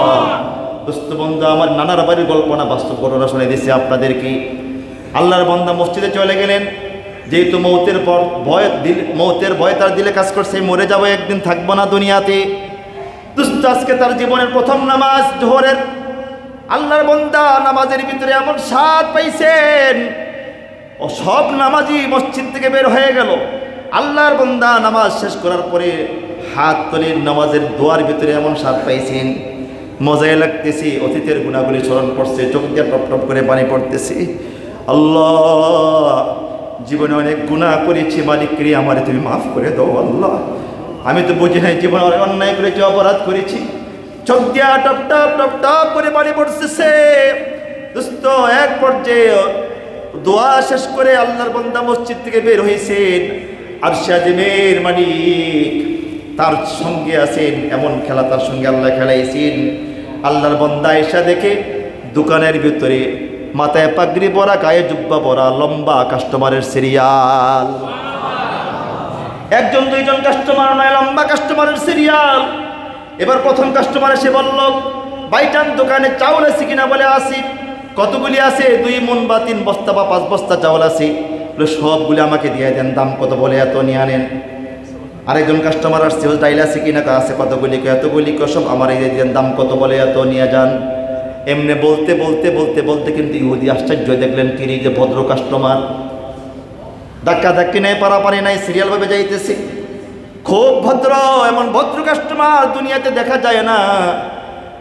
Speaker 1: দোস্ত বন্ধু আমার নানার বাড়ির গল্প না, বাস্তব ঘটনা শুনে দিচ্ছে আপনাদের কি। আল্লাহর বান্দা মসজিদে চলে গেলেন, যেহেতু মৌতের ভয় তার দিলে কাজ করছে, মরে যাবো একদিন, থাকবো না দুনিয়াতে। দোস্ত আজকে তার জীবনের প্রথম নামাজ জোহরের। আল্লাহর বান্দা নামাজের ভিতরে এমন স্বাদ পাইছেন, ও সব নামাজি মসজিদ থেকে বের হয়ে গেল। আল্লাহর বান্দা নামাজ শেষ করার পরে হাত তুলে নামাজের দোয়ার ভিতরে এমন স্বাদ পাইছেন, মজায় লাগতেছে, অতীতের গুণাগুলি স্মরণ পড়ছে, চোখ দিয়ে টপ টপ করে পানি পড়তেছে। আল্লাহ, জীবনে অনেক গুনাহ করেছি, মালিক রে আমারে তুমি মাফ করে দাও আল্লাহ, আমি তো বুঝি নাই জীবনে অনেক অন্যায় করেছি, অপরাধ করেছি। চোখ দিয়া টপ টপ টপ টপ করে পানি পড়তেছে। দোস্ত এক পর্যায়ে দোয়া শেষ করে আল্লাহর বান্দা মসজিদ থেকে বের হয়েছেন। আরশে আজিমের মালিক তার সঙ্গে আছেন, এমন খেলা তার সঙ্গে আল্লাহ খেলাইছেন। আল্লাহর বান্দা এসে দেখে দোকানের ভিতরে মাথায় পাগড়ি পরা, গায়ে জুব্বা পরা, লম্বা কাস্টমারের সিরিয়াল। একজন দুইজন কাস্টমার নয়, লম্বা কাস্টমারের সিরিয়াল। এবার প্রথম কাস্টমার এসে বলল, বাইটান দোকানে চাউল আছে কিনা? বলে আসি। কতগুলি আছে? 2 মণ বা 3 বস্তা বা 5 বস্তা চাউল আছে। সবগুলি আমাকে দিয়ে দেন, দাম কত? বলে এত, নিয়ে আনেন। আরেকজন কাস্টমার আসছে, ডাইল আছে কিনা? আছে। কতগুলি? এতগুলি। সব আমার এই দেন, দাম কত? বলে এত, নিয়ে যান। এমনি বলতে বলতে বলতে বলতে কিন্তু ইহুদি আশ্চর্য দেখলেন, কিরি যে ভদ্র কাস্টমার, ধাক্কা ধাক্কি নাই, পারাপারি নাই, সিরিয়ালভাবে যাইতেছে, খুব ভদ্র। এমন ভদ্র কাস্টমার দুনিয়াতে দেখা যায় না।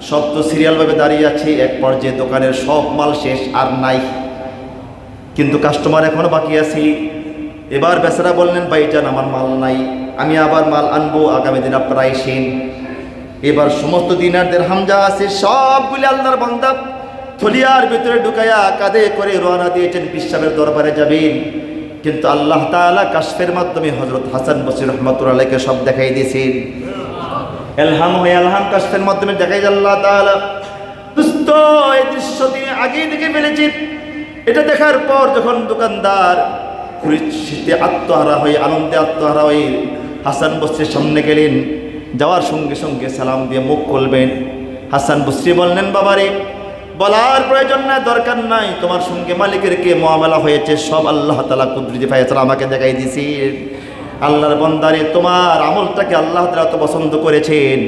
Speaker 1: সব তো সিরিয়ালভাবে দাঁড়িয়ে আছে। এক পর্যায়ে দোকানের সব মাল শেষ, আর নাই, কিন্তু কাস্টমার এখনো বাকি আছে। এবার বেচারা বললেন, ভাইজান আমার মাল নাই, আমি আবার মাল আনবো, আগামী দিন আপনারা আইসেন। এবার সমস্ত দিনার দিরহাম যা আছে সবগুলি আল্লাহর বান্দা থলিয়ার ভিতরে ঢুকাইয়া কাঁধে করে রওনা দিয়েছেন, পিসাবের দরবারে যাবেন। কিন্তু আল্লাহ তাআলা কাশফের মাধ্যমে হযরত হাসান বসরি রাহমাতুল্লাহ আলাইহিকে সব দেখাই দিয়েছেন। ইলহাম হয়ে ইলহাম কাশফের মাধ্যমে দেখাই আল্লাহ তাআলা। দোস্ত এই দৃশ্য তিনি আগেই দেখে ফেলেছেন। এটা দেখার পর যখন দোকানদার খুশিতে আত্মহারা হয়ে, আনন্দে আত্মহারা হয়ে হাসান বসরির সামনে গেলেন, যাওয়ার সঙ্গে সঙ্গে সালাম দিয়ে মুখ খুলবেন। হাসান বসরি বললেন, বাবারে বলার প্রয়োজন নাই, দরকার নাই, তোমার সঙ্গে মালিকের কে মুআমালা হয়েছে সব আল্লাহ তাআলা কুদরতি ফায়সালা আমাকে দেখাই দিয়েছি। আল্লাহর বান্দারে, তোমার আমলটাকে আল্লাহ তাআলা তো পছন্দ করেছেন।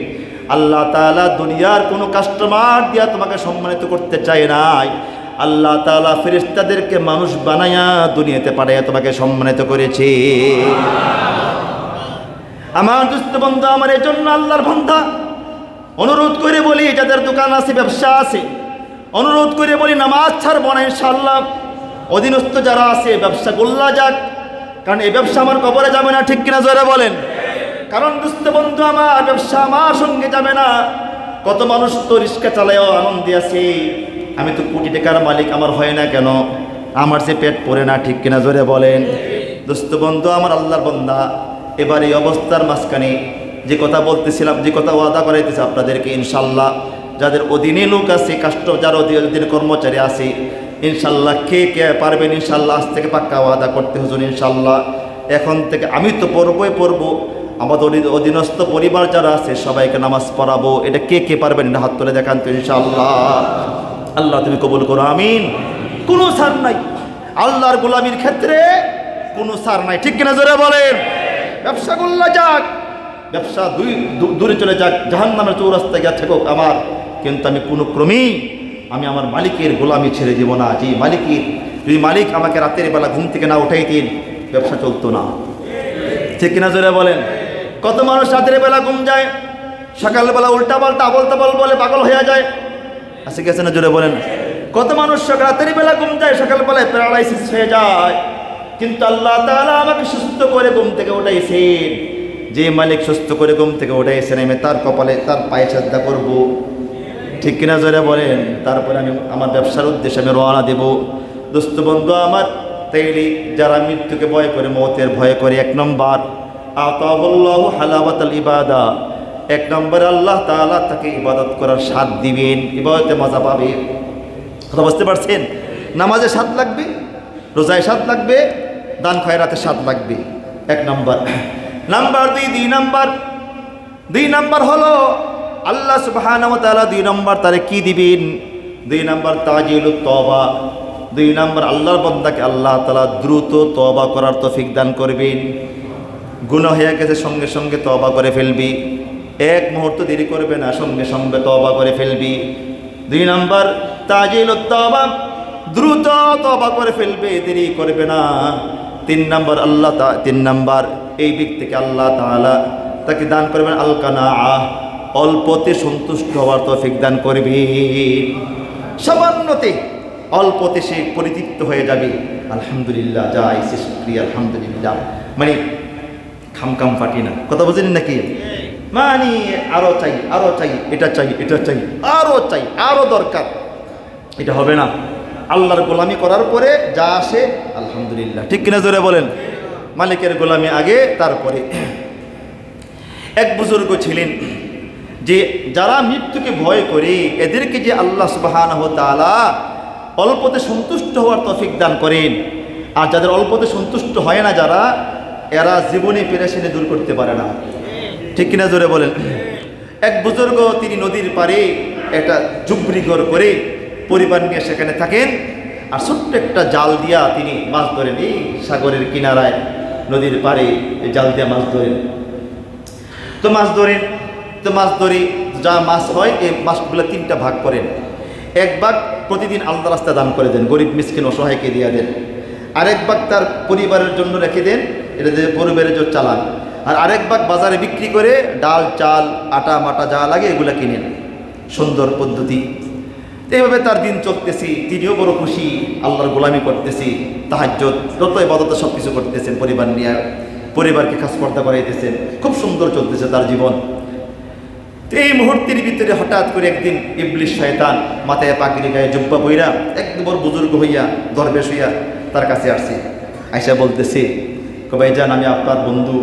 Speaker 1: আল্লাহ তাআলা দুনিয়ার কোনো কাস্টমার দিয়া তোমাকে সম্মানিত করতে চায় নাই, আল্লাহ তাআলা ফেরেশতাদেরকে মানুষ বানায়া দুনিয়াতে পাঠাইয়া তোমাকে সম্মানিত করেছে। আমার দোস্ত বন্ধু, আমার এই জন্য আল্লাহর বান্দা অনুরোধ করে বলি, যাদের দোকান আছে, ব্যবসা আছে, অনুরোধ করে বলি নামাজ ছাড়ব না ইনশাআল্লাহ। অধীনস্থ যারা আছে ব্যবসা গোল্লা যাক, কারণ এই ব্যবসা আমার কবরে যাবে না, ঠিক কিনা জোরে বলেন। কারণ দোস্ত বন্ধু, আমার ব্যবসা আমার সঙ্গে যাবে না। কত মানুষ তো রিক্সা চালায়ও আনন্দে আছে, আমি তো কোটি টাকার মালিক, আমার হয় না কেন? আমার সে পেট পড়ে না, ঠিক কিনা জোরে বলেন। দোস্ত বন্ধু আমার, আল্লাহর বান্দা এবার এই অবস্থার মাঝখানে যে কথা বলতেছিলাম, যে কথা ওয়াদা করাইতেছে আপনাদেরকে, ইনশাল্লাহ যাদের অধীনে লোক আছে, যার অধীনে কর্মচারী আছে, ইনশাল্লাহ কে কে পারবেন ইনশাল্লাহ আজ থেকে পাক্কা ওয়াদা করতে হুজুর ইনশাল্লাহ। এখন থেকে আমি তো পড়বই পড়বো, আমাদের অধীনস্থ পরিবার যারা আছে সবাইকে নামাজ পড়াবো। এটা কে কে পারবেন? এটা হাত তুলে দেখান তো ইনশাল্লাহ। আল্লাহ তুমি কবুল করো, আমিন। কোনো ছাড় নাই আল্লাহর গোলামির ক্ষেত্রে, কোনো ছাড় নাই, ঠিক কিনা জোরে বলেন। ব্যবসা গোল্লা যাক, ব্যবসা দূরে চলে যাক, জাহান্নামের চৌরাস্তায় গিয়ে থাকুক আমার, কিন্তু আমি কোনো ক্রমেই আমি আমার মালিকের গোলামি ছেড়ে দেব না। যে মালিকের, যদি মালিক আমাকে রাতের বেলা ঘুম থেকে না উঠাইতেন, ব্যবসা চলতো না, ঠিক কিনা জোরে বলেন। কত মানুষ রাতের বেলা ঘুম যায়, সকালবেলা উল্টা পাল্টা আবল তাবল বলে পাগল হয়ে যায়, আছে গেছে না? জোরে বলেন। কত মানুষ রাতের বেলা ঘুম যায়, সকালবেলায় প্যারালাইসিস হয়ে যায়, কিন্তু আল্লাহ তাআলা আমাকে সুস্থ করে ঘুম থেকে উঠাইছেন। যে মালিক সুস্থ করে ঘুম থেকে উঠাইছেন, আমি তার কপালে তার পায়ে শ্রদ্ধা করব, ঠিক কিনা? জোরে বলেন। তারপরে আমি আমার ব্যবসার উদ্দেশ্যে আমি রওনা দেব। দোস্ত বন্ধু আমার, তাইলে যারা মৃত্যুকে ভয় করে, মৌতের ভয় করে, 1 নম্বর আতাহুল্লাহু হালাওয়াতাল ইবাদা, 1 নম্বরে আল্লাহ তাআলা তাকে ইবাদত করার স্বাদ দিবেন, ইবাদতে মজা পাবে। কথা বুঝতে পারছেন? নামাজে স্বাদ লাগবে, রোজায় স্বাদ লাগবে, দান খয়রাতে স্বাদ লাগবে, 1 নম্বর। নাম্বার 2 নম্বর হলো আল্লাহ সুবহানাহু ওয়া তাআলা 2 নম্বর তারে কি দিবেন? 2 নম্বর তাজিলুত তওবা। 2 নম্বর আল্লাহর বান্দাকে আল্লাহ তাআলা দ্রুত তওবা করার তৌফিক দান করবেন। গুনাহ হয়ে গেছে, সঙ্গে সঙ্গে তওবা করে ফেলবি, 1 মুহূর্ত দেরি করবে না, সঙ্গে সঙ্গে তওবা করে ফেলবি। 2 নম্বর তাজিলুত তওবা, দ্রুত তওবা করে ফেলবে, দেরি করবে না। 3 নম্বর 3 নম্বর এই ব্যক্তিকে আল্লাহ তাআলা তাকে দান করবেন আল কানাআহ, অল্পতে সন্তুষ্ট হওয়ার তৌফিক দান করবে। সামান্যতে অল্পতে সে পরিতৃপ্ত হয়ে যাবে। আলহামদুলিল্লাহ, যা আইসে শুকরিয়া, আলহামদুলিল্লাহ, মানে খামখাম ফাটি না। কথা বুঝেন নাকি? মানে আরো চাই, আরো চাই, এটা চাই, এটা চাই, আরো চাই, আরো দরকার, এটা হবে না। আল্লাহর গোলামি করার পরে যা আসে আলহামদুলিল্লাহ, ঠিক কিনা? জোরে বলেন। মালিকের গোলামি আগে, তারপরে। এক বুজুর্গ ছিলেন যে যারা মৃত্যুকে ভয় করে, এদেরকে যে আল্লাহ সুবহানাহু ওয়া তাআলা অল্পতে সন্তুষ্ট হওয়ার তৌফিক দান করেন। আর যাদের অল্পতে সন্তুষ্ট হয় না, যারা, এরা জীবনে পেরেশানি দূর করতে পারে না, ঠিক কিনা? জোরে বলেন। এক বুজুর্গ, তিনি নদীর পাড়ে একটা ঝুপড়ি ঘর করে পরিবার নিয়ে সেখানে থাকেন, আর ছোট্ট একটা জাল দিয়া তিনি মাছ ধরেন। এই সাগরের কিনারায়, নদীর পাড়ে জাল দিয়া মাছ ধরেন। তো মাছ ধরে যা মাছ হয়, এই মাছগুলো 3টা ভাগ করেন। 1 ভাগ প্রতিদিন আল্লাহ রাস্তায় দান করে দেন, গরিব মিসকিন অসহায়কে দিয়ে দেন। আরেক ভাগ তার পরিবারের জন্য রেখে দেন, এটা যে পরিবারের জন্য চালান। আর আরেক ভাগ বাজারে বিক্রি করে ডাল, চাল, আটা মাটা যা লাগে এগুলো কিনেন। সুন্দর পদ্ধতি। এইভাবে তার দিন চলতেছি, তিনিও বড় খুশি, আল্লাহর গোলামি করতেছি, তাহাজ্জুদ, যত ইবাদত সব কিছু করতেছেন, পরিবার নিয়ে পরিবারকে খাসপর্দা করাইতেছেন, খুব সুন্দর চলতেছে তার জীবন। এই মুহূর্তের ভিতরে হঠাৎ করে একদিন ইবলিস শয়তান মাথায় পাগড়ি গায়ে জুব্বা বইরা একদম বড় বুজুর্গ হইয়া, দরবেশ হইয়া তার কাছে আসছে। আয়সা বলতেছে, ভাইজান, আমি আপনার বন্ধু,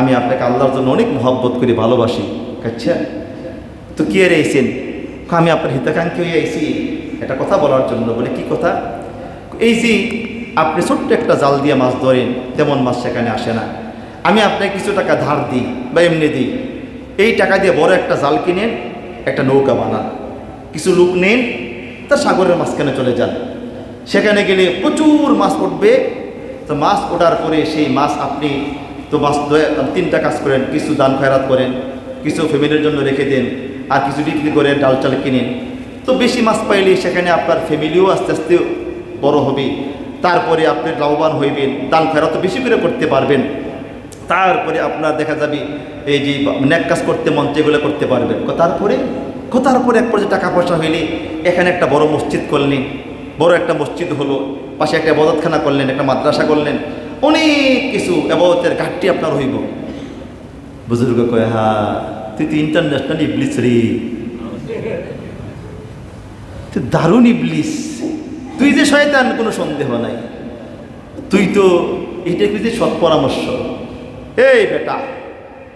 Speaker 1: আমি আপনাকে আল্লাহর জন্য অনেক মহব্বত করি, ভালোবাসি। আচ্ছা, তো কি আর আইছেন? আমি আপনার হিতাকাঙ্ক্ষী হয়ে আইছি একটা কথা বলার জন্য। বলে, কি কথা? এই যে আপনি ছোট্ট একটা জাল দিয়ে মাছ ধরেন, তেমন মাছ সেখানে আসে না। আমি আপনাকে কিছু টাকা ধার দিই বা এমনি দিই, এই টাকা দিয়ে বড় একটা জাল কিনেন, একটা নৌকা বানান, কিছু লোক নেন, তার সাগরের মাঝখানে চলে যান। সেখানে গেলে প্রচুর মাছ উঠবে। তো মাছ ওঠার পরে সেই মাছ আপনি তো মাছ 3টা কাজ করেন, কিছু দান খয়রাত করেন, কিছু ফ্যামিলির জন্য রেখে দেন, আর কিছু বিক্রি করে ডাল চাল কিনেন। তো বেশি মাছ পাইলে সেখানে আপনার ফ্যামিলিও আস্তে আস্তে বড় হবে, তারপরে আপনি লাভবান হইবেন, দান খয়রাত বেশি করে করতে পারবেন। তারপরে আপনার দেখা যাবে এই যে নেক কাজ করতে মন এগুলো করতে পারবেন। তারপরে এক পর্যায়ে টাকা পয়সা হইলে এখানে একটা বড় মসজিদ করলেন, বড় একটা মসজিদ হলো, পাশে একটা ইবাদতখানা করলেন, একটা মাদ্রাসা করলেন, অনেক কিছু ইবাদতের ঘাটতি আপনার হইব। বুজুর্গ কয়, হ্যাঁ, তুই তো ইন্টারন্যাশনাল ইবলিস রে, তুই দারুণ ইবলিস, তুই যে শয়তান কোনো সন্দেহ নাই, তুই তো এইটা কিন্তু সৎ পরামর্শ। এই বেটা,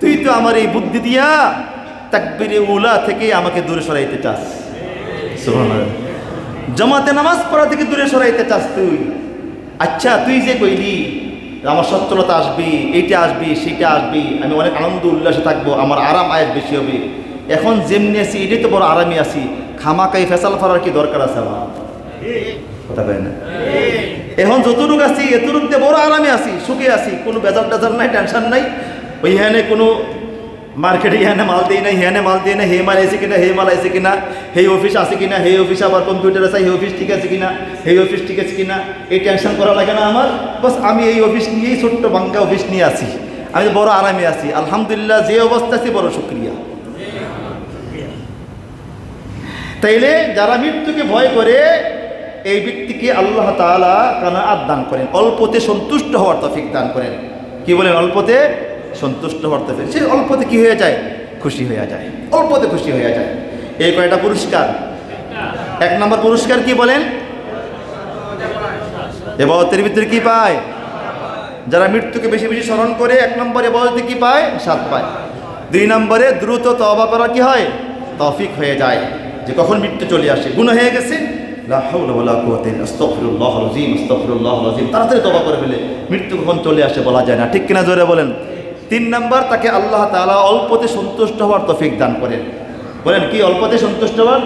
Speaker 1: তুই তো আমার এই বুদ্ধি দিয়া তাকবীরে উলা থেকে আমাকে দূরে সরাইতে চাস, সুবহানাল্লাহ, জামাতে নামাজ পড়া থেকে দূরে সরাইতে চাস তুই। আচ্ছা, তুই যে কইলি আমার সচ্ছলতা আসবি, এইটা আসবি, সেইটা আসবি, আমি অনেক আনন্দ উল্লাসে থাকবো, আমার আরাম আয়েস বেশি হবে। এখন যেমনি আছি এটাই তো বড় আরামে আছি, খামাকাই ফেসাল ফারার কি দরকার আছে আমার? কথা কয় না? এখন যতটুকু আছি এতটুক দিয়ে বড় আরামে আছি, সুখে আছি, কোনো বেজার টেজার নাই, টেনশন নাই। ওইখানে কোনো মার্কেটে ইহানে মাল দিই না, হিয়ানে মাল দিই না, হে মাল আইসে কিনা, হে মাল আইসে কিনা, হে অফিস আছে কিনা, হে অফিসে আবার কম্পিউটার আছে, হে অফিস ঠিক আছে কিনা, হে অফিস ঠিক আছে কিনা, এই টেনশন করা লাগে না আমার। বাস আমি এই অফিস নিয়েই, ছোট্ট বাঙ্কা অফিস নিয়ে আছি, আমি বড় আরামে আছি, আলহামদুলিল্লাহ। যে অবস্থা আছি বড় শুক্রিয়া। তাইলে যারা মৃত্যুকে ভয় করে এই ব্যক্তিকে আল্লাহ তাআলা কানাআত দান করেন, অল্পতে সন্তুষ্ট হওয়ার তৌফিক দান করেন। কি বলেন? অল্পতে সন্তুষ্ট হওয়ার তৌফিক। সে অল্পতে কি হয়ে যায়? খুশি হয়ে যায়, অল্পতে খুশি হয়ে যায়। এই কয়টা পুরস্কার? 1 নম্বর পুরস্কার কি বলেন? ইবাদতের ভিতরে কি পায়? যারা মৃত্যুকে বেশি বেশি স্মরণ করে 1 নম্বরে ইবাদতে কি পায়? 7 পায়। 2 নম্বরে দ্রুত তওবা করা কি হয়? তৌফিক হয়ে যায়, যে কখন মৃত্যু চলে আসে, গুনাহ হয়ে গেছে, লা হাওলা ওয়ালা কুওয়াতা ইল্লা আস্তাগফিরুল্লাহল আযীম, আস্তাগফিরুল্লাহল আযীম, তাড়াতাড়ি তওবা করে ফেলে। মৃত্যু কখন চলে আসে বলা যায় না, ঠিক কিনা? জোরে বলেন। 3 নম্বর, তাকে আল্লাহ তাআলা অল্পতে সন্তুষ্ট হওয়ার তৌফিক দান করেন। বলেন কি? অল্পতে সন্তুষ্ট হওয়ার।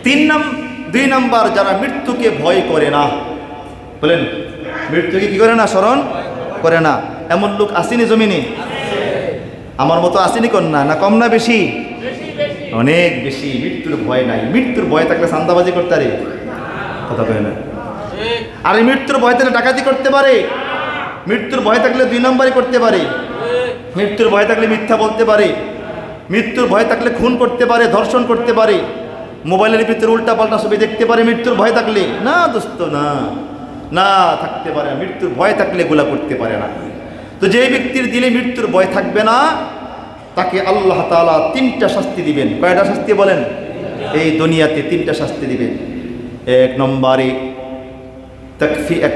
Speaker 1: 2 নম্বর, যারা মৃত্যুকে ভয় করে না। বলেন, মৃত্যুকে কি করে না? স্মরণ করে না। এমন লোক আসেনি জমিনে? আমার মতো আসেনি? কন্যা না কম না বেশি? অনেক বেশি। মৃত্যুর ভয় নাই। মৃত্যুর ভয় থাকলে চাঁদাবাজি করতে পারে? কথা কয় না। আর মৃত্যুর ভয় থাকলে ডাকাতি করতে পারে? মৃত্যুর ভয় থাকলে 2 নম্বরই করতে পারে। মৃত্যুর ভয় থাকলে মিথ্যা বলতে পারে। মৃত্যুর ভয় থাকলে খুন করতে পারে, ধর্ষণ করতে পারে, মোবাইলের ভিতরে উল্টা পাল্টা ছবি দেখতে পারে মৃত্যুর ভয় থাকলে। না দোস্ত, না না, থাকতে পারে না। মৃত্যুর ভয় থাকলে এগুলা করতে পারে না। তো যে ব্যক্তির দিলে মৃত্যুর ভয় থাকবে না, তাকে আল্লাহ তাআলা 3টা শাস্তি দিবেন। কয়টা শাস্তি বলেন? এই দুনিয়াতে 3টা শাস্তি দিবেন। 1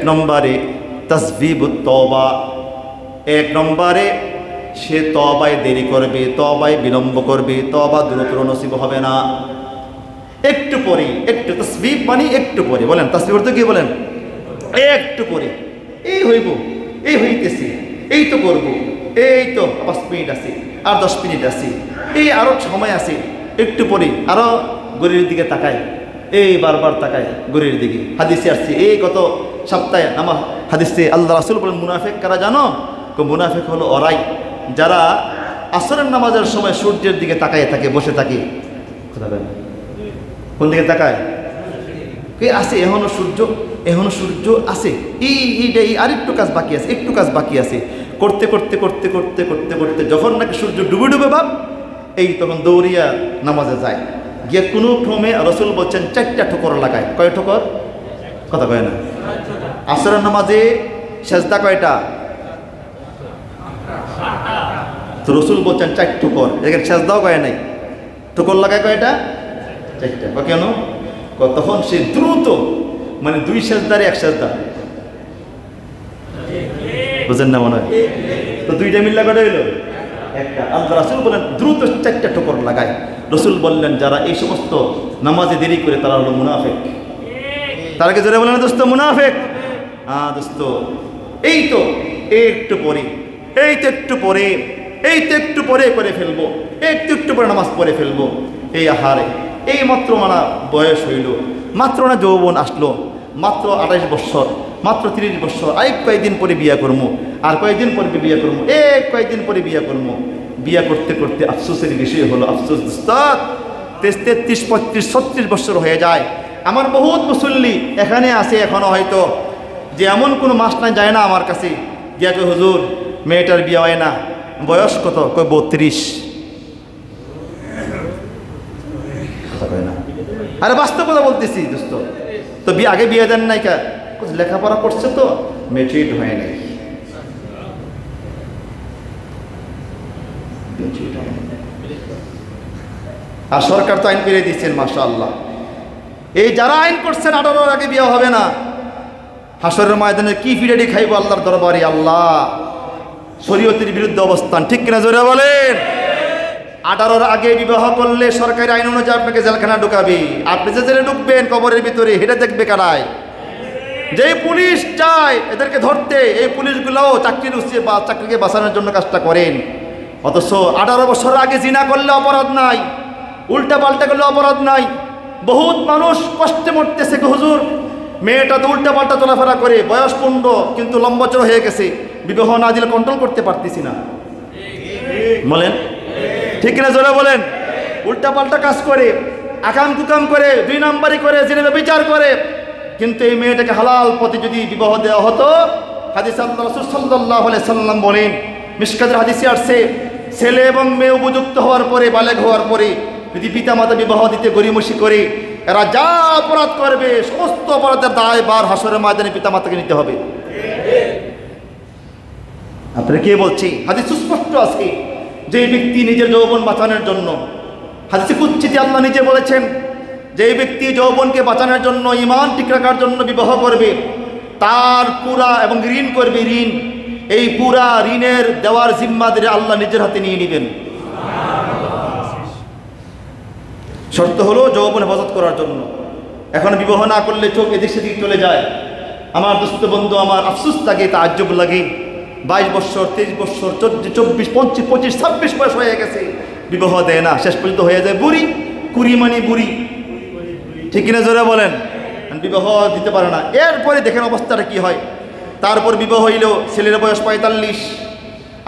Speaker 1: নম্বরে তাসবিবুত তওবা। 1 নম্বরে সে তওবায় দেরি করবে, তওবায় বিলম্ব করবে, তওবা দ্রুত নসিব হবে না। একটু পরে, একটু তাসবিব মানে একটু পরে। বলেন তাসবিব অর্থ কি? বলেন একটু পরে, এই হইব, এই হইতেছে, এই তো করব, এই তো 5 মিনিট আছে, আর 10 মিনিট আছে, এই আরো সময় আছে, একটু পরে আরো গড়ির দিকে তাকায়, এই বারবার তাকায় গড়ির দিকে। হাদিসে আসছে, এই গত সপ্তাহে আমার হাদিসে আল্লাহ রাসূল বলেন, মুনাফিক কারা জানো? মুনাফিক হলো ওরাই যারা আসরের নামাজের সময় সূর্যের দিকে তাকায় থাকে, বসে থাকে। কোন দিকে তাকায়? আছে এখনো সূর্য আছে, এই আরেকটু কাজ বাকি আছে, একটু কাজ বাকি আছে, করতে করতে করতে করতে করতে করতে যখন নাকি সূর্য ডুবে ডুবে ভাব, এই তখন দৌড়িয়া নামাজে যায়। গিয়ে কোনো ক্রমে রাসূল বলছেন 4টা ঠোকর লাগায়। কয় ঠোকর? কথা কয় না। আসরের নামাজে সেজদা কয়টা? তো রাসূল বলছেন 4 ঠোকর। এখানে সেজদাও কয় নাই, ঠোকর লাগায় কয়টা? 4টা। কেন? তখন সে দ্রুত, মানে 2 সেজদার 1 সেজদা, বুঝেন না মনে হয়? তো 2টা মিল্লা কটা হইল? 1টা। আল্লাহ রাসূল বলেন দ্রুত 4টা ঠোকর লাগায়। রাসূল বললেন, যারা এই সমস্ত নামাজে দেরি করে তারা হলো মুনাফিক। তারাকে জোরে বলেন দোস্ত, মুনাফিক। দোস্ত, এই তো একটু পরে, এই তো একটু পরে, এই তো একটু পরে করে ফেলবো, একটু পরে নামাজ পড়ে ফেলবো। এই আহারে, এই মাত্র মানা বয়স হইল, মাত্র না যৌবন আসলো, মাত্র 28 বছর, মাত্র 30 বছর, আর কয়েকদিন পরে বিয়া করবো, আর কয়েকদিন পরে বিয়া করবো, কয়েকদিন পরে বিয়া করবো। বিয়া করতে করতে আফসোসের বিষয় হলো, আফসোস দোস্ত, 33, 35, 36 বছর হয়ে যায়। আমার বহুত মুসল্লি এখানে আছে এখনো, হয়তো যে এমন কোনো মাস না যায় না আমার কাছে গিয়া কই, হুজুর মেয়েটার বিয়ে হয় না, বয়স কত? কই 32। আরে বাস্তব কথা বলতেছি দোস্ত। তো আগে বিয়ে দেন নাই কা? লেখাপড়া করছে তো, ম্যাচুরিড হয় নাই। আর সরকার তো আইন করে দিচ্ছেন, মাশাআল্লাহ। এই যারা আইন করছেন 18 আগে বিয়ে হবে না, হাসরের ময়দানে কি ফিরেডি খাইব আল্লাহর দরবারে? আল্লাহ, শরীয়তের বিরুদ্ধে অবস্থান, ঠিক কিনা জোরে বলেন? 18 আগে বিবাহ করলে সরকারি আইন অনুযায়ী আপনাকে জেলখানা ঢুকাবে। আপনি যে জেলে ঢুকবেন কবরের ভিতরে, হেঁটে দেখবে কারায়? যে পুলিশ চায় এদেরকে ধরতে, এই পুলিশগুলোও চাকরিকে বাঁচানোর জন্য কাজটা করেন। অথচ 18 বছর আগে জিনা করলে অপরাধ নাই, উল্টা পাল্টা করলে অপরাধ নাই। বহুত মানুষ কষ্টে মরতেছে, হুজুর মেয়েটা তো উল্টা পাল্টা চলাফেরা করে, বয়স 15 কিন্তু লম্বা চড়া হয়ে গেছে, বিবাহ না দিলে কন্ট্রোল করতে পারতেছি না। বলেন ঠিক না? জোরে বলেন। উল্টা পাল্টা কাজ করে, আকাম কুকাম করে, 2 নাম্বারি করে, জিনে বিচার করে। কিন্তু এই মেয়েটাকে হালাল পথে যদি বিবাহ দেওয়া হতো, হাদিসে আল্লাহ রাসূল সাল্লাল্লাহু আলাইহি সাল্লাম বলেন, মিশকাতের হাদিসে আসছে, ছেলে এবং মেয়ে উপযুক্ত হওয়ার পরে, বালেগ হওয়ার পরে
Speaker 2: যদি পিতা মাতা বিবাহ দিতে গড়িমসি করে, এরা যা অপরাধ করবে সমস্ত অপরাধের দায় বার হাসরের ময়দানে পিতা মাতাকে নিতে হবে। আপনারা কে বলছি? হাদিস সুস্পষ্ট আছে যে ব্যক্তি নিজের যৌবন বাঁচানোর জন্য, হাদিসে কুদসিতে আল্লাহ নিজে বলেছেন যে ব্যক্তি যৌবনকে বাঁচানোর জন্য, ঈমান ঠিক রাখার জন্য বিবাহ করবে, তার পুরা এবং ঋণ করবে ঋণ, এই পুরা ঋণের দেওয়ার জিম্মাদারি আল্লাহ নিজের হাতে নিয়ে নেবেন। শর্ত হলো যৌবন হেফাজত করার জন্য। এখন বিবাহ না করলে চোখ এদিক সেদিক চলে যায়। আমার দোস্ত বন্ধু, আমার আফসোস লাগে, তাজ্জব লাগে, 22 বছর 23 বছর 24 24 25 25 26 বয়স হয়ে গেছে, বিবাহ দেয় না, শেষ পর্যন্ত হয়ে যায় বুড়ি, কুড়ি মানে বুড়ি, ঠিক কিনা জোরে বলেন? বিবাহ দিতে পারে না। এরপরে দেখেন অবস্থাটা কি হয়। তারপর বিবাহ হইল, ছেলের বয়স 45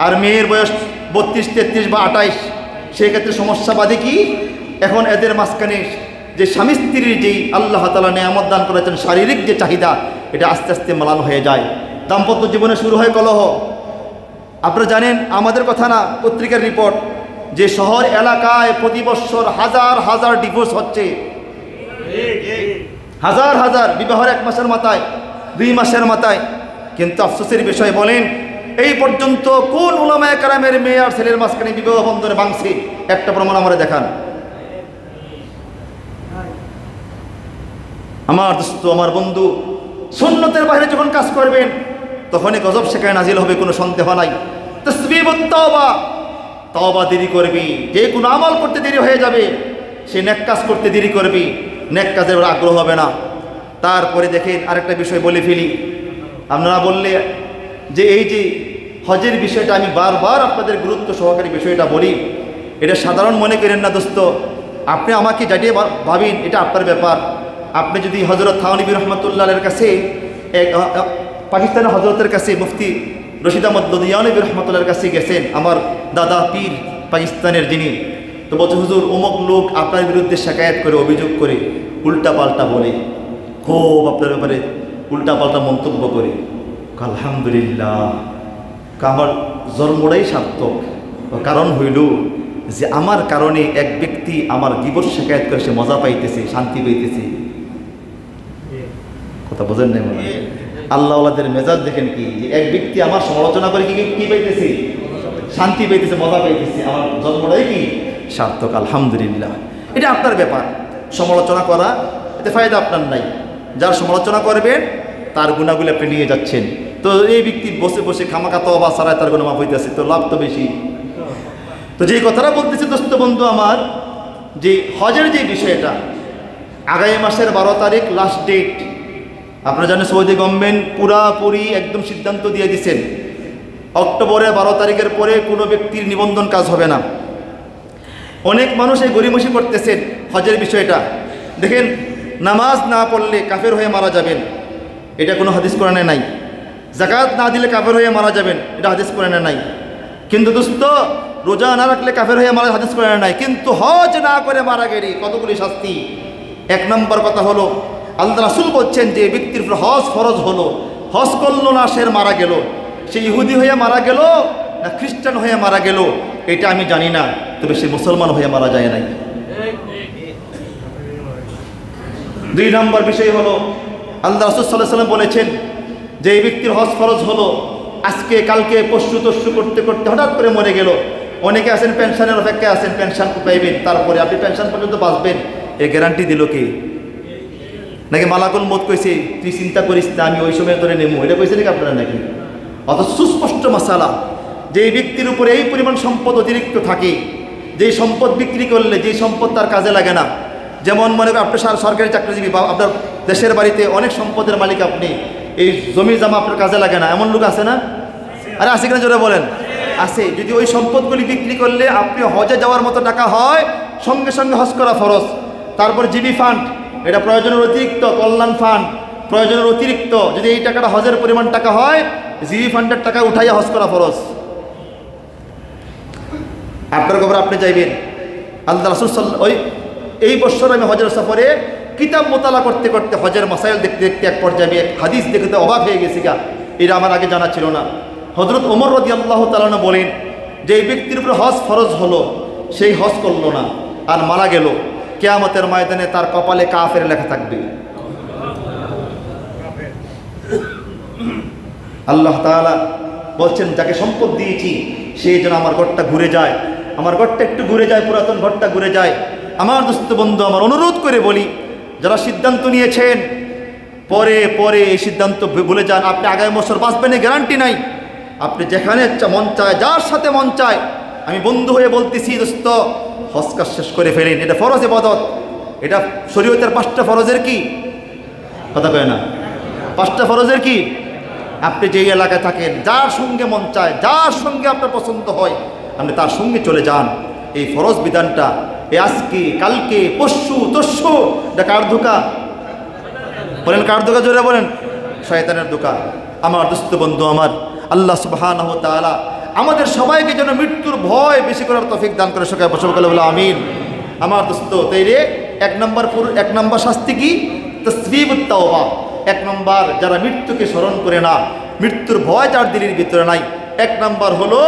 Speaker 2: আর মেয়ের বয়স 32 33 বা 28। সেক্ষেত্রে সমস্যা বাদে কি, এখন এদের মাঝখানে যে স্বামী স্ত্রীর যেই আল্লাহ তাআলা নেয়ামত দান করেছেন শারীরিক যে চাহিদা, এটা আস্তে আস্তে ম্লান হয়ে যায়। দাম্পত্য জীবনে শুরু হয় কলহ। আপনারা জানেন, আমাদের কথা না, পত্রিকার রিপোর্ট, যে শহর এলাকায় প্রতি বছর হাজার হাজার ডিভোর্স হচ্ছে, হাজার হাজার, বিবাহের 1 মাসের মাথায় 2 মাসের মাথায়। কিন্তু আফসোসের বিষয়, বলেন এই পর্যন্ত কোন উলামায়ে কেরামের মেয়ে আর ছেলের মাঝখানে বিবাহ বন্ধনে ভাঙছে? একটা প্রমাণ আমরা দেখান। আমার দোস্ত, আমার বন্ধু, সুন্নতের বাইরে যখন কাজ করবেন তখনই গজব সেখানে নাজিল হবে, কোনো সন্দেহ নাই। তাসবিহ তাওবা, তাওবা দেরি করবি, যে কোনো আমল করতে দেরি হয়ে যাবে, সে নেক কাজ করতে দেরি করবি, নেক কাজের আগ্রহ হবে না। তারপরে দেখেন আরেকটা বিষয় বলে ফেলি, আপনারা বললে যে এই যে হজের বিষয়টা, আমি বারবার আপনাদের গুরুত্ব সহকারী বিষয়টা বলি, এটা সাধারণ মনে করেন না দোস্ত। আপনি আমাকে জাটিয়ে ভাবেন, এটা আপনার ব্যাপার। আপনি যদি হজরত থানভী রহমতুল্লাহের কাছে, পাকিস্তানের হজরতের কাছে মুফতি রশিদ আহমদ লদিয়ানবী রহমতুল্লাহর কাছে গেছেন, আমার দাদা পীর পাকিস্তানের যিনি, তো বলছে হুজুর অমুক লোক আপনার বিরুদ্ধে শিকায়ত করে, অভিযোগ করে, উল্টা পাল্টা বলে, খুব আপনার ব্যাপারে উল্টা পাল্টা মন্তব্য করে। আলহামদুলিল্লাহ, আমার জন্মটাই সার্থক। কারণ হইল যে আমার কারণে এক ব্যক্তি আমার গীবত শিকায়ত করে, সে মজা পাইতেছে, শান্তি পাইতেছে। কথা বোঝেন নাই মনে হয়? আল্লাহওয়ালাদের মেজাজ দেখেন কি, যে এক ব্যক্তি আমার সমালোচনা করে কি পাইতেছে? শান্তি পাইতেছে, মজা পাইতেছে। আমার জন্মটাই কি সার্থক, আলহামদুলিল্লাহ। এটা আপনার ব্যাপার। সমালোচনা করা এতে ফায়দা আপনার নাই। যার সমালোচনা করবেন তার গুণাগুলো আপনি নিয়ে যাচ্ছেন। তো এই ব্যক্তি বসে বসে খামাখা তওবা ছাড়ায় তার গুনাহ মাফ হইতেছে, তো লাভ তো বেশি। তো যেই কথাটা বলতেছি দোস্ত বন্ধু আমার, যে হজের যে বিষয়টা, আগামী মাসের 12 তারিখ লাস্ট ডেট। আপনারা জানেন সৌদি গভর্নমেন্ট পুরাপুরি একদম সিদ্ধান্ত দিয়ে দিচ্ছেন, অক্টোবরের 12 তারিখের পরে কোনো ব্যক্তির নিবন্ধন কাজ হবে না। অনেক মানুষ এই গড়িমসি করতেছেন হজের বিষয়টা। দেখেন, নামাজ না পড়লে কাফের হয়ে মারা যাবেন, এটা কোনো হাদিস কোরআনে নাই। যাকাত না দিলে কাফের হয়ে মারা যাবেন, এটা হাদিস কোরআনে নাই। কিন্তু দোস্ত, রোজা না রাখলে কাফের হয়ে মারা, হাদিস কোরআনে নাই। কিন্তু হজ না করে মারা গেলে কতগুলি শাস্তি। 1 নম্বর কথা হলো, আল্লাহ রাসূল বলছেন যে ব্যক্তির উপর হজ ফরজ হলো, হজ করলো না, সে মারা গেল, সে ইহুদি হয়ে মারা গেল না খ্রিস্টান হয়ে মারা গেল এটা আমি জানি না, তবে সে মুসলমান হয়ে মারা যায় নাই। 2 নম্বর বিষয় হলো, আল্লাহ রাসূল সাল্লাল্লাহু আলাইহি ওয়াসাল্লাম বলেছেন যে এই ব্যক্তির হজ ফরজ হলো, আজকে কালকে পরশু তরশু করতে করতে হঠাৎ করে মরে গেল। অনেকে আছেন পেনশনের অপেক্ষায় আছেন, পেনশন পাইবেন, তারপরে আপনি পেনশন পর্যন্ত বাঁচবেন, এই গ্যারান্টি দিল কে? নাকি মালাকুল মউত কইছে তুই চিন্তা করিস না, আমি ওই সময় ধরে নেবো, এটা কইছে নাকি আপনারা? নাকি অত সুস্পষ্ট মাসালা যে ব্যক্তির উপরে এই পরিমাণ সম্পদ অতিরিক্ত থাকে, যেই সম্পদ বিক্রি করলে যেই সম্পদ তার কাজে লাগে না। যেমন মনে করেন আপনি সরকারি চাকরিজীবী বা আপনার দেশের বাড়িতে অনেক সম্পদের মালিক, আপনি এই জমি জমা আপনার কাজে লাগে না, এমন লোক আছে না? আরে আছে কিনা জোরে বলেন? আছে। যদি ওই সম্পদগুলি বিক্রি করলে আপনি হজে যাওয়ার মতো টাকা হয়, সঙ্গে সঙ্গে হজ করা ফরজ। তারপর জিবি ফান্ড, এটা প্রয়োজনের অতিরিক্ত, কল্যাণ ফান্ড প্রয়োজনের অতিরিক্ত, যদি এই টাকাটা হজের পরিমাণ টাকা হয়, জিবি ফান্ডের টাকা উঠাইয়া হজ করা ফরজ। আপনার খবর আপনি চাইবেন। আল্লাহ রাসূল এই বছর আমি হজের সফরে কিতাব মোতালা করতে করতে, হজের মাসাইল দেখতে দেখতে এক পর্যায়ে হাদিস দেখতে অবাক হয়ে গেছি গা, এটা আমার আগে জানা ছিল না। হযরত ওমর রাদিয়াল্লাহু তাআলা বলেন যে এই ব্যক্তির উপর হজ ফরজ হলো, সেই হজ করলো না, আর মারা গেল, কিয়ামতের ময়দানে তার কপালে কাফের লেখা থাকবে। আল্লাহ তাআলা বলছেন যাকে সম্পদ দিয়েছি সেই যেন আমার ঘরটা ঘুরে যায়, আমার ঘরটা একটু ঘুরে যায়, পুরাতন ঘরটা ঘুরে যায়। আমার দোস্ত বন্ধু, আমার অনুরোধ করে বলি, যারা সিদ্ধান্ত নিয়েছেন পরে পরে এই সিদ্ধান্ত ভুলে যান। আপনি আগামী বছর বাঁচবেন এই গ্যারান্টি নাই। আপনি যেখানে মন চায়, যার সাথে মন চায়, আমি বন্ধু হয়ে বলতেছি দোস্ত, হজ কাজ শেষ করে ফেলেন। এটা ফরজ ইবাদত, এটা শরীয়তের 5টা ফরজের কি কথা কয় না, 5টা ফরজের কি। আপনি যেই এলাকায় থাকেন, যার সঙ্গে মন চায়, যার সঙ্গে আপনার পছন্দ হয়, আপনি তার সঙ্গে চলে যান। এই ফরজ বিধানটা এই আজকে কালকে পরশু তরশু, এটা কার ধোঁকা বলেন? কার ধোঁকা? জোরে বলেন। শয়তানের ধোঁকা। আমার দোস্ত বন্ধু আমার, আল্লাহ সুবহানাহু ওয়া তাআলা আমাদের সবাইকে যেন মৃত্যুর ভয় বেশি করার তৌফিক দান করে। সকালে বসে বলে আমিন। আমার দোস্ত তাইরে 1 নম্বর শাস্তি কি? তাসবিবুত তাওবা। 1 নম্বর, যারা মৃত্যুকে স্মরণ করে না, মৃত্যুর ভয় যার দিলের ভিতরে নাই, 1 নম্বর হলো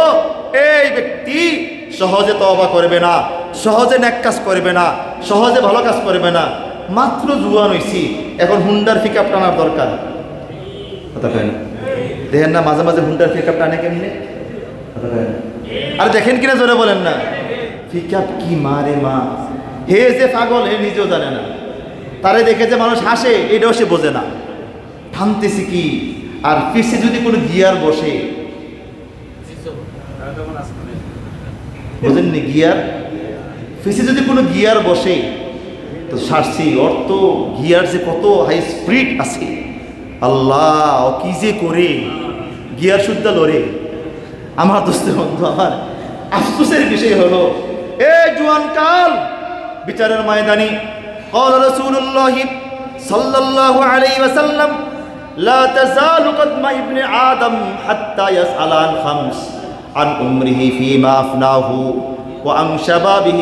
Speaker 2: এই ব্যক্তি সহজে তওবা করবে না, সহজে নেক কাজ করবে না, সহজে ভালো কাজ করবে না। মাত্র জুয়ান হইছি, এখন হুন্ডার পিকআপ টানার দরকার কথা কয় না? দেখেন না মাঝে মাঝে হুন্ডার পিকআপ টানে কেমনে কথা কয় না? আর দেখেন কিনা জোরে বলেন না। পিকআপ কি মারে মা, হে যে পাগল, হে নিজেও জানে না। তারে দেখে যে মানুষ হাসে, এটাও সে বোঝে না। টানতেছি কি, আর পিছে যদি কোনো গিয়ার বসে, বোঝেননি? গিয়ার পিছে যদি কোনো গিয়ার বসে তো সারছি। অর্থ গিয়ার যে কত হাই স্পিড আছে, আল্লাহ কি যে করে গিয়ার শুদ্ধ লড়ে। আমার দোস্তের বন্ধু আমার, আফসোসের বিষয় হলো এই জুয়ান কাল বিচারের ময়দানে قال رسول الله صلى الله عليه وسلم لا تزال قدم ابن آدم حتى يسأل عن 5: عن عمره فيما أفناه، وعن شبابه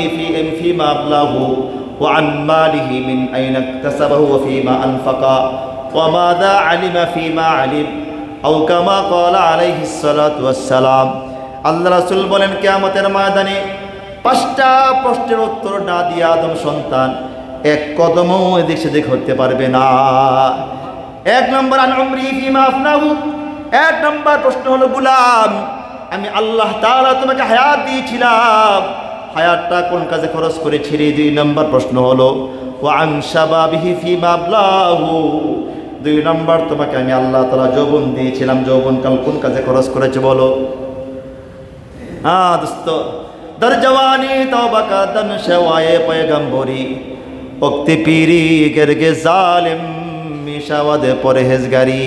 Speaker 2: فيما أبلاه، وعن ماله من أين اكتسبه وفيما أنفقه، وماذا علم فيما علم، أو كما قال عليه الصلاة والسلام। আল্লাহ রাসূল বলেন কিয়ামতের ময়দানে 5টা প্রশ্নের উত্তর না দিয়ে আদম সন্তান 1 কদমও এদিক সেদিক হতে পারবে না। 1 নম্বর, আন উমরি ফিমা আফনাহু। 1 নম্বর প্রশ্ন হলো, গোলাম আমি আল্লাহ তাআলা তোমাকে হায়াত দিয়েছিলাম, হায়াতটা কোন কাজে খরচ করেছিলি? 2 নম্বর প্রশ্ন হলো, ওয়া আন শাবাবিহি ফিমা আবলাহু। 2 নম্বর, তোমাকে আমি আল্লাহ তাআলা যৌবন দিয়েছিলাম, যৌবনকাল কোন কাজে খরচ করেছে বলো? দোস্ত, দর জওয়ানি তওবা কা দম শওয়ায়ে পয়গম্বরি, ওক্তি পীরি গেরগে জালিম মিশাওয়াদে পরহেজগারি।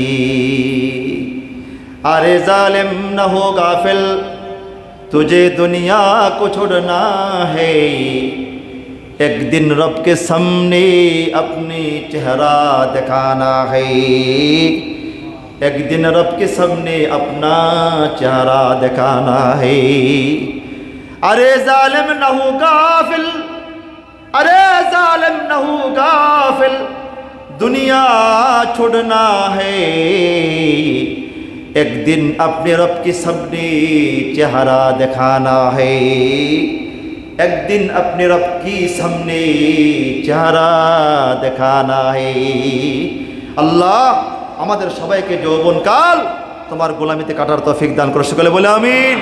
Speaker 2: अरे जालिम न हो गाफिल, तुझे दुनिया को छोड़ना है, एक दिन रब के सामने अपनी चेहरा दिखाना है, एक दिन रब के सामने अपना चेहरा दिखाना है। अरे जालिम न हो गाफिल, अरे जालिम न हो गाफिल, दुनिया छोड़ना है, एक दिन अपने रब के सामने चेहरा दिखाना है, एक दिन अपने रब की सामने चेहरा दिखाना है। আল্লাহ আমাদের সবাইকে যৌবনকাল তোমার গোলামিতে কাটার তৌফিক দান করো। সকলে বলে আমিন।